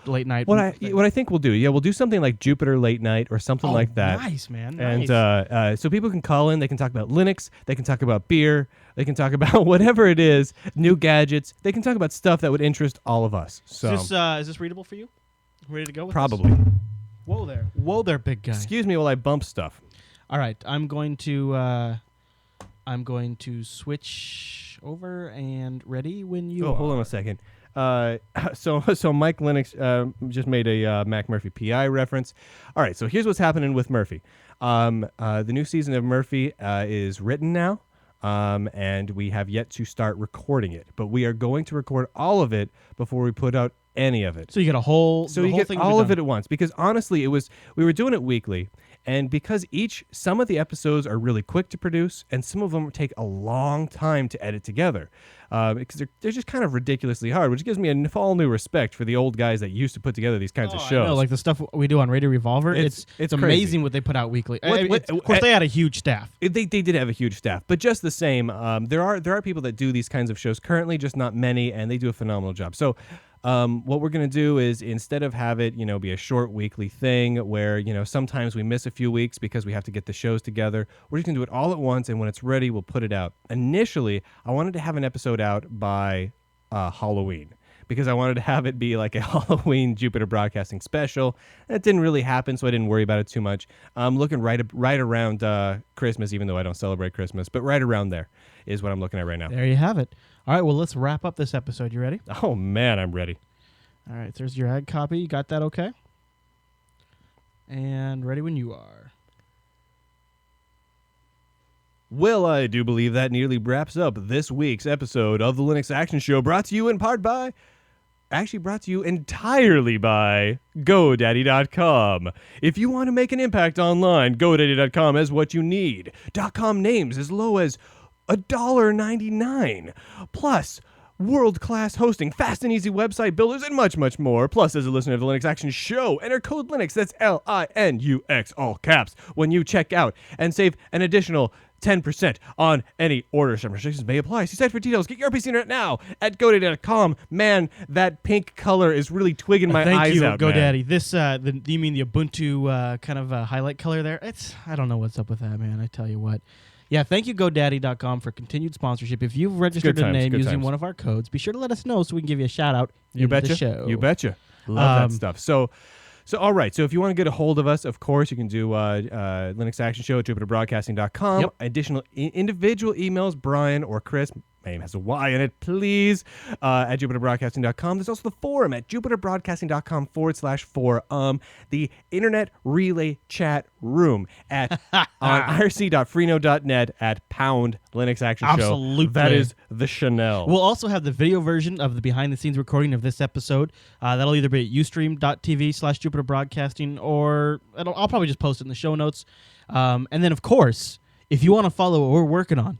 S2: What I think we'll do, we'll do something like Jupiter Late Night or something like that.
S1: Nice, man.
S2: And
S1: nice.
S2: So people can call in. They can talk about Linux. They can talk about beer. They can talk about whatever it is, new gadgets. They can talk about stuff that would interest all of us. So
S1: is this readable for you? Ready to go with
S2: probably.
S1: This? Whoa there, big guy.
S2: Excuse me while I bump stuff. All
S1: right, I'm going to switch over and ready when you.
S2: Oh, hold on a second. So Mike Linux just made a Mac Murphy PI reference. All right, so here's what's happening with Murphy. The new season of Murphy is written now, and we have yet to start recording it. But we are going to record all of it before we put out any of it.
S1: So you get a whole.
S2: So you get all of it at once, because honestly, we were doing it weekly. And because some of the episodes are really quick to produce, and some of them take a long time to edit together, because they're just kind of ridiculously hard, which gives me a all new respect for the old guys that used to put together these kinds of shows.
S1: I know, like the stuff we do on Radio Revolver. It's amazing what they put out weekly. Of course, they had a huge staff.
S2: They did have a huge staff, but just the same, there are people that do these kinds of shows currently, just not many, and they do a phenomenal job. So what we're going to do is, instead of have it, be a short weekly thing where, sometimes we miss a few weeks because we have to get the shows together, we're just going to do it all at once, and when it's ready, we'll put it out. Initially, I wanted to have an episode out by Halloween, because I wanted to have it be like a Halloween Jupiter Broadcasting special. That didn't really happen, so I didn't worry about it too much. I'm looking right around Christmas, even though I don't celebrate Christmas, but right around there is what I'm looking at right now.
S1: There you have it. All right, well, let's wrap up this episode. You ready?
S2: Oh, man, I'm ready.
S1: All right, there's your ad copy. You got that okay? And ready when you are.
S2: Well, I do believe that nearly wraps up this week's episode of the Linux Action Show, brought to you entirely by GoDaddy.com. If you want to make an impact online, GoDaddy.com is what you need. .com names as low as $1.99. Plus, world-class hosting, fast and easy website builders, and much, much more. Plus, as a listener of the Linux Action Show, enter code Linux, that's LINUX, all caps, when you check out, and save an additional 10% on any order. Some restrictions may apply. See site for details. Get your PC internet now at GoDaddy.com. Man, that pink color is really twigging my eyes out,
S1: GoDaddy. This, you mean the Ubuntu kind of highlight color there? I don't know what's up with that, man. I tell you what. Yeah, thank you, GoDaddy.com, for continued sponsorship. If you've registered a name using one of our codes, be sure to let us know so we can give you a shout-out in the show.
S2: You betcha. Love that stuff. So, all right. So if you want to get a hold of us, of course, you can do Linux Action Show at JupiterBroadcasting.com.
S1: Yep.
S2: Additional individual emails, Brian or Chris, my name has a Y in it, please, at JupiterBroadcasting.com. There's also the forum at JupiterBroadcasting.com/forum, the Internet Relay Chat Room at on irc.freenode.net at # Linux Action Show.
S1: Absolutely.
S2: That is the Chanel.
S1: We'll also have the video version of the behind-the-scenes recording of this episode. That'll either be at ustream.tv/JupiterBroadcasting, or I'll probably just post it in the show notes. And then, of course, if you want to follow what we're working on,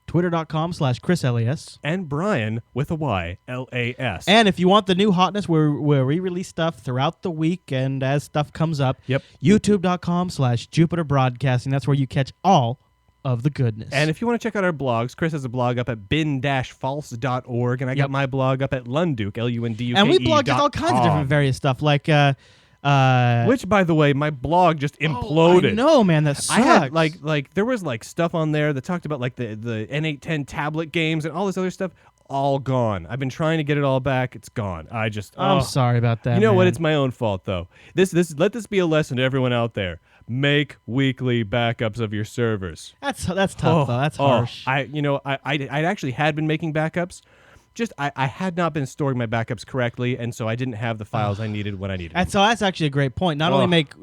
S1: Twitter.com/ChrisLAS.
S2: And Brian with a Y, LAS.
S1: And if you want the new hotness where we release stuff throughout the week and as stuff comes up, YouTube.com/Jupiter Broadcasting. That's where you catch all of the goodness.
S2: And if you want to check out our blogs, Chris has a blog up at bin-false.org, and I got my blog up at Lunduke, LUNDUKE.com.
S1: And we blog just all kinds of different various stuff, like...
S2: which, by the way, my blog just imploded.
S1: I know, man. That sucks.
S2: I had there was stuff on there that talked about the N810 tablet games and all this other stuff. All gone. I've been trying to get it all back. It's gone. I'm
S1: sorry about that.
S2: You know
S1: man.
S2: what? It's my own fault, though. Let this be a lesson to everyone out there. Make weekly backups of your servers.
S1: That's tough though. That's harsh.
S2: I actually had been making backups. Just I had not been storing my backups correctly, and so I didn't have the files I needed when I needed them.
S1: And so that's actually a great point. Not only make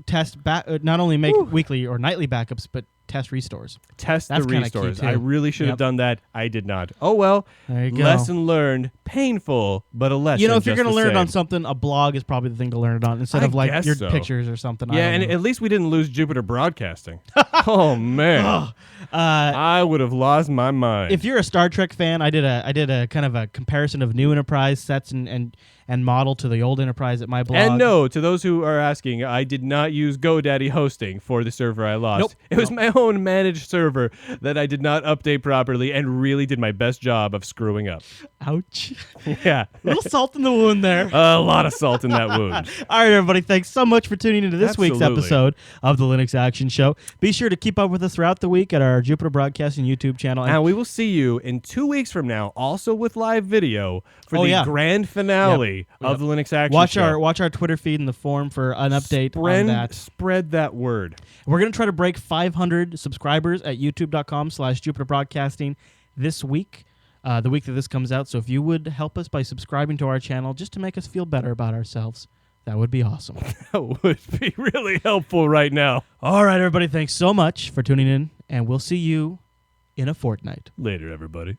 S1: weekly or nightly backups, but test restores.
S2: That's the restores. I really should have done that. I did not. Oh well.
S1: There you go.
S2: Lesson learned. Painful, but a lesson.
S1: If you're going to learn it on something, a blog is probably the thing to learn it on instead of your pictures or something.
S2: Yeah, and at least we didn't lose Jupiter Broadcasting. Oh man. I would have lost my mind.
S1: If you're a Star Trek fan, I did a kind of a comparison of new Enterprise sets and model to the old Enterprise at my blog.
S2: And no, to those who are asking, I did not use GoDaddy hosting for the server I lost.
S1: Nope.
S2: It was my own managed server that I did not update properly and really did my best job of screwing up.
S1: Ouch.
S2: Yeah.
S1: A little salt in the wound there.
S2: A lot of salt in that wound.
S1: All right, everybody. Thanks so much for tuning into this week's episode of the Linux Action Show. Be sure to keep up with us throughout the week at our Jupiter Broadcasting YouTube channel.
S2: And we will see you in 2 weeks from now, also with live video for the grand finale of the Linux Action Show.
S1: Watch our Twitter feed and the forum for an update on that.
S2: Spread that word.
S1: We're going to try to break 500 subscribers at youtube.com/Jupiter Broadcasting this week. The week that this comes out. So if you would help us by subscribing to our channel just to make us feel better about ourselves, that would be awesome.
S2: That would be really helpful right now.
S1: All right, everybody. Thanks so much for tuning in, and we'll see you in a fortnight.
S2: Later, everybody.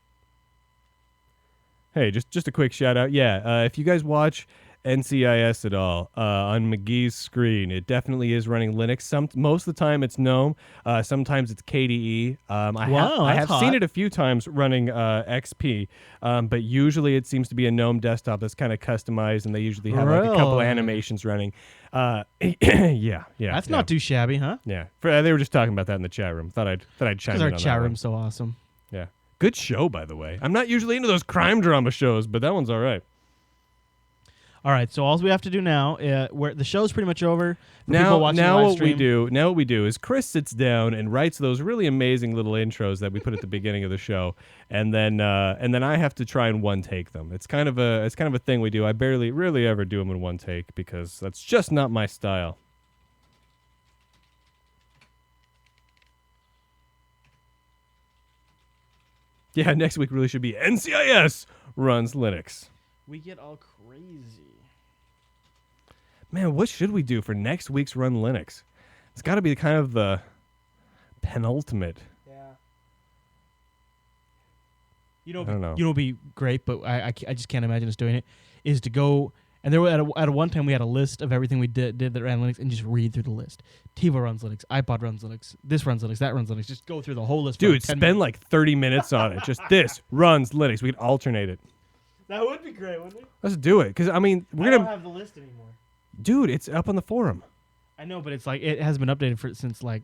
S2: Hey, just a quick shout out. Yeah, if you guys watch NCIS at all on McGee's screen. It definitely is running Linux. Most of the time it's GNOME. Sometimes it's KDE. I have seen it a few times running XP, but usually it seems to be a GNOME desktop that's kind of customized, and they usually have like a couple of animations running. Yeah.
S1: That's not too shabby, huh?
S2: Yeah, they were just talking about that in the chat room. Thought I'd chime in on that.
S1: Because our chat room's so awesome.
S2: Yeah, good show, by the way. I'm not usually into those crime drama shows, but that one's all right.
S1: All right, so all we have to do now, where the show's pretty much over.
S2: Now what we do is Chris sits down and writes those really amazing little intros that we put at the beginning of the show, and then I have to try and one take them. It's kind of a thing we do. I barely really ever do them in one take because that's just not my style. Yeah, next week really should be NCIS runs Linux.
S1: We get all crazy.
S2: Man, what should we do for next week's Run Linux? It's got to be kind of the penultimate.
S1: Yeah. You know,
S2: I don't know.
S1: You know, be great, but I just can't imagine us doing it. Is to go and there were at a one time we had a list of everything we did that ran Linux and just read through the list. TiVo runs Linux, iPod runs Linux, this runs Linux, that runs Linux. Just go through the whole list.
S2: Dude, spend like 30 minutes on it. Just this runs Linux. We could alternate it.
S1: That would be great, wouldn't it?
S2: Let's do it, because I mean
S1: I don't have the list anymore.
S2: Dude, it's up on the forum.
S1: I know, but it's like it hasn't been updated since like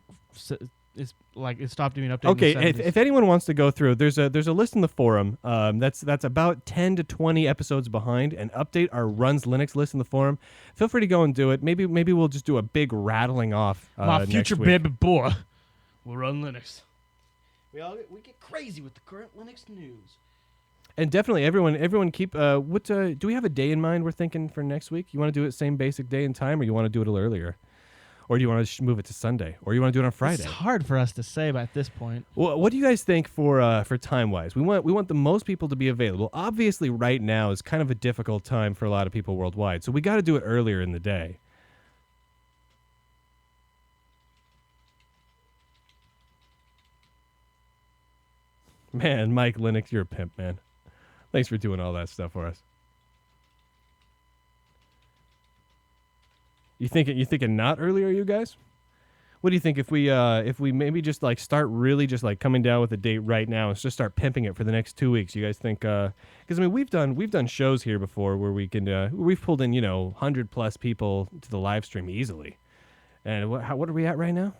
S1: it's like it stopped being updated.
S2: Okay,
S1: in the 70s.
S2: if anyone wants to go through, there's a list in the forum. That's about 10 to 20 episodes behind, and update our runs Linux list in the forum. Feel free to go and do it. Maybe we'll just do a big rattling off.
S1: My
S2: next
S1: future
S2: week.
S1: baby boy will run Linux. We get crazy with the current Linux news.
S2: And definitely, everyone keep. What do we have a day in mind? We're thinking for next week. You want to do it same basic day and time, or you want to do it a little earlier, or do you want to move it to Sunday, or you want to do it on Friday?
S1: It's hard for us to say at this point.
S2: Well, what do you guys think for time wise? We want the most people to be available. Obviously, right now is kind of a difficult time for a lot of people worldwide, so we got to do it earlier in the day. Man, Mike Linux, you're a pimp, man. Thanks for doing all that stuff for us. You thinking not earlier, you guys? What do you think if we maybe just like start really just like coming down with a date right now and just start pimping it for the next 2 weeks? You guys think? Because I mean we've done shows here before where we've pulled in 100+ people to the live stream easily. And what are we at right now?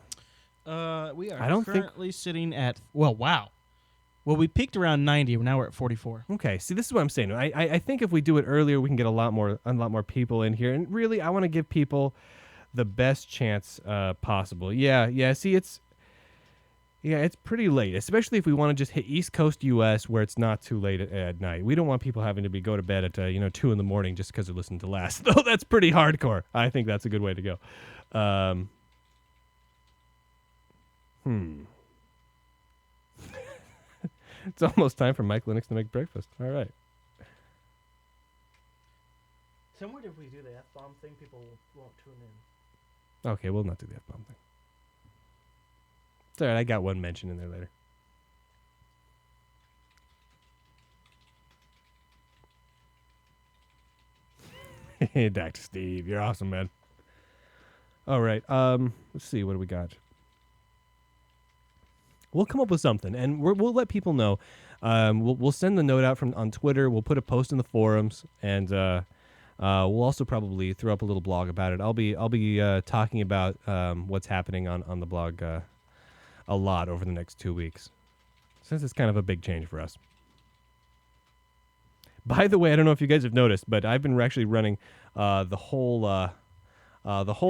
S1: We are currently sitting at wow. Well, we peaked around 90. Now we're at 44.
S2: Okay, see, this is what I'm saying. I think if we do it earlier, we can get a lot more people in here. And really, I want to give people the best chance possible. Yeah. See, it's pretty late, especially if we want to just hit East Coast U.S. where it's not too late at night. We don't want people having to go to bed at 2 in the morning just because they're listening to Last. Though that's pretty hardcore. I think that's a good way to go. It's almost time for Mike Linux to make breakfast. All right.
S1: Somewhere if we do the F-bomb thing, people won't tune in.
S2: Okay, we'll not do the F-bomb thing. It's all right. I got one mention in there later. Hey, Dr. Steve, you're awesome, man. All right. Let's see. What do we got? We'll come up with something, and we'll let people know. We'll send the note out on Twitter. We'll put a post in the forums, and we'll also probably throw up a little blog about it. I'll be talking about what's happening on the blog a lot over the next 2 weeks, since it's kind of a big change for us. By the way, I don't know if you guys have noticed, but I've been actually running the whole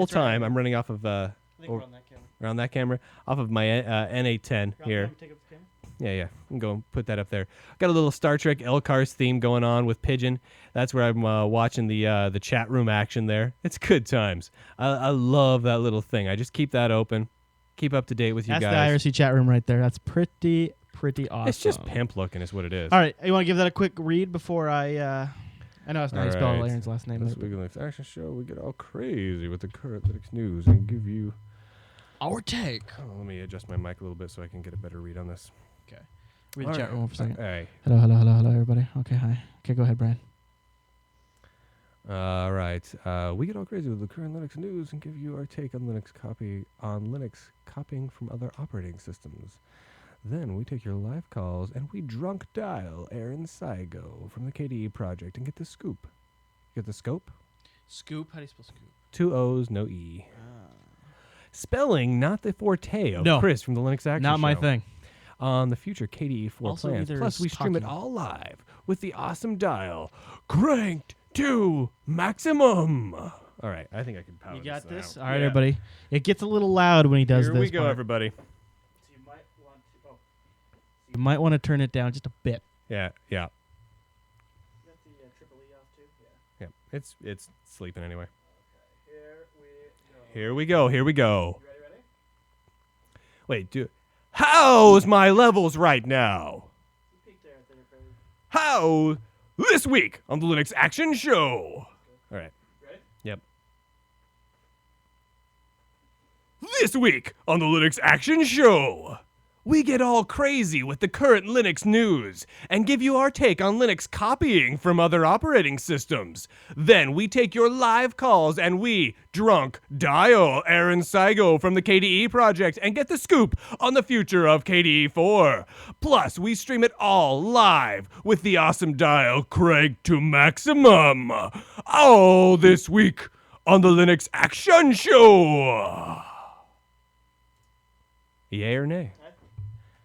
S2: time. I'm running off of. I think we're on that camera. Around that camera, off of my NA10 here.
S1: Take up the camera?
S2: Yeah. You can go and put that up there. Got a little Star Trek Elcars theme going on with Pigeon. That's where I'm watching the chat room action there. It's good times. I love that little thing. I just keep that open. Keep up to date with you guys.
S1: That's the IRC chat room right there. That's pretty awesome.
S2: It's just pimp looking is what it is.
S1: All right. You want to give that a quick read before I know it's not how you spell Aaron's last name.
S2: This week in the action show, we get all crazy with the current Linux news and give you
S1: our take.
S2: Oh, let me adjust my mic a little bit so I can get a better read on this.
S1: Okay. Read the chat room for a second.
S2: Hey.
S1: Hello, everybody. Okay, hi. Okay, go ahead, Brian.
S2: All right. We get all crazy with the current Linux news and give you our take on Linux copying from other operating systems. Then we take your live calls and we drunk dial Aaron Seigo from the KDE project and get the scoop. Get the scope?
S1: Scoop? How do you spell scoop?
S2: 2 O's, no E. Spelling not the forte of Chris from the Linux Action
S1: Not my
S2: Show.
S1: thing.
S2: On the future KDE 4
S1: Also,
S2: plans.
S1: either
S2: Plus,
S1: is
S2: we stream it
S1: talking.
S2: all live with the awesome dial cranked to maximum. All right, I think I can power
S1: You got this?
S2: out.
S1: All right,
S2: Yeah.
S1: everybody. It gets a little loud when he does
S2: Here
S1: this.
S2: we go,
S1: part.
S2: everybody.
S1: So you might want to turn it down just a bit.
S2: Yeah.
S1: Got the triple E off too? Yeah.
S2: It's sleeping anyway.
S1: Okay,
S2: Here we go.
S1: You ready?
S2: Wait, how's my levels right now?
S1: You peek there, baby.
S2: How this week on the Linux Action Show? All right.
S1: Ready?
S2: Yep. This week on the Linux Action Show, we get all crazy with the current Linux news and give you our take on Linux copying from other operating systems. Then we take your live calls and we drunk dial Aaron Seigo from the KDE project and get the scoop on the future of KDE 4. Plus, we stream it all live with the awesome dial cranked to maximum. All this week on the Linux Action Show. Yay or nay?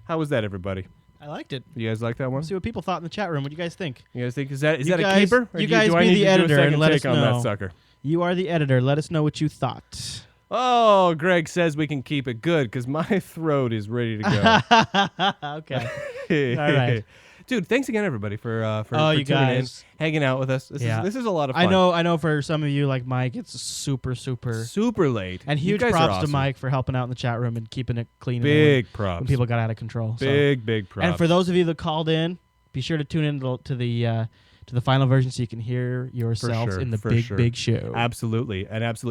S2: How was that, everybody?
S1: I liked it.
S2: You guys like that one?
S1: Let's see what people thought in the chat room. What do you guys think?
S2: You guys think is that
S1: You
S2: a
S1: guys-
S2: keeper? Or
S1: you
S2: do
S1: guys
S2: do I
S1: be
S2: need
S1: the
S2: to do a
S1: editor and
S2: second
S1: let
S2: take
S1: us
S2: on
S1: know.
S2: that sucker?
S1: You are the editor. Let us know what you thought.
S2: Oh, Greg says we can keep it good because my throat is ready to go.
S1: Okay. All right.
S2: Dude, thanks again, everybody, for
S1: you
S2: tuning
S1: guys.
S2: in, hanging out with us. This is a lot of fun.
S1: I know for some of you, like Mike, it's super
S2: late.
S1: and
S2: You
S1: huge
S2: guys are
S1: props
S2: awesome.
S1: to Mike for helping out in the chat room and keeping it clean. in there
S2: Big
S1: when
S2: props.
S1: people got out of control.
S2: Big props.
S1: And for those of you that called in, be sure to tune in to the final version so you can hear yourselves
S2: sure,
S1: in the
S2: for
S1: big
S2: sure.
S1: big show.
S2: Absolutely.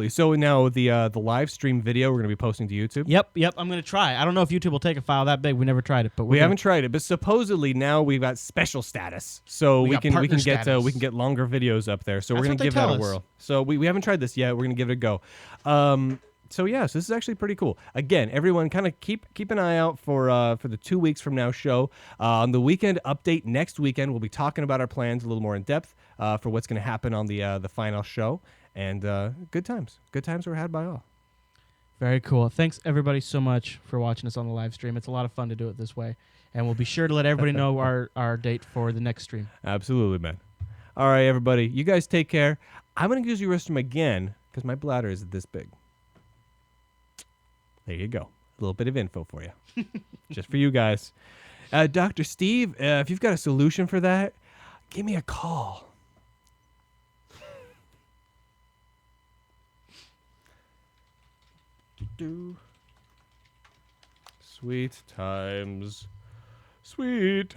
S2: So now the live stream video we're going to be posting to YouTube.
S1: Yep. I'm gonna try. I don't know if YouTube will take a file that big. We never tried it, but
S2: We haven't tried it, but supposedly now we've got special status, so we
S1: got
S2: can
S1: partner
S2: get
S1: status.
S2: we can get longer videos up there. So
S1: That's
S2: we're
S1: what
S2: gonna
S1: they
S2: give that
S1: tell
S2: a
S1: us.
S2: whirl. So we haven't tried this yet. We're gonna give it a go. So this is actually pretty cool. Again, everyone, kind of keep an eye out for the 2 weeks from now show. On the weekend update next weekend, we'll be talking about our plans a little more in depth for what's going to happen on the final show. And good times were had by all.
S1: Very cool. Thanks everybody so much for watching us on the live stream. It's a lot of fun to do it this way, and we'll be sure to let everybody know our date for the next stream.
S2: Absolutely, man. All right, everybody, you guys take care. I'm going to use your restroom again because my bladder is this big. There you go. A little bit of info for you. Just for you guys. Dr. Steve, if you've got a solution for that, give me a call. Sweet times. Sweet times.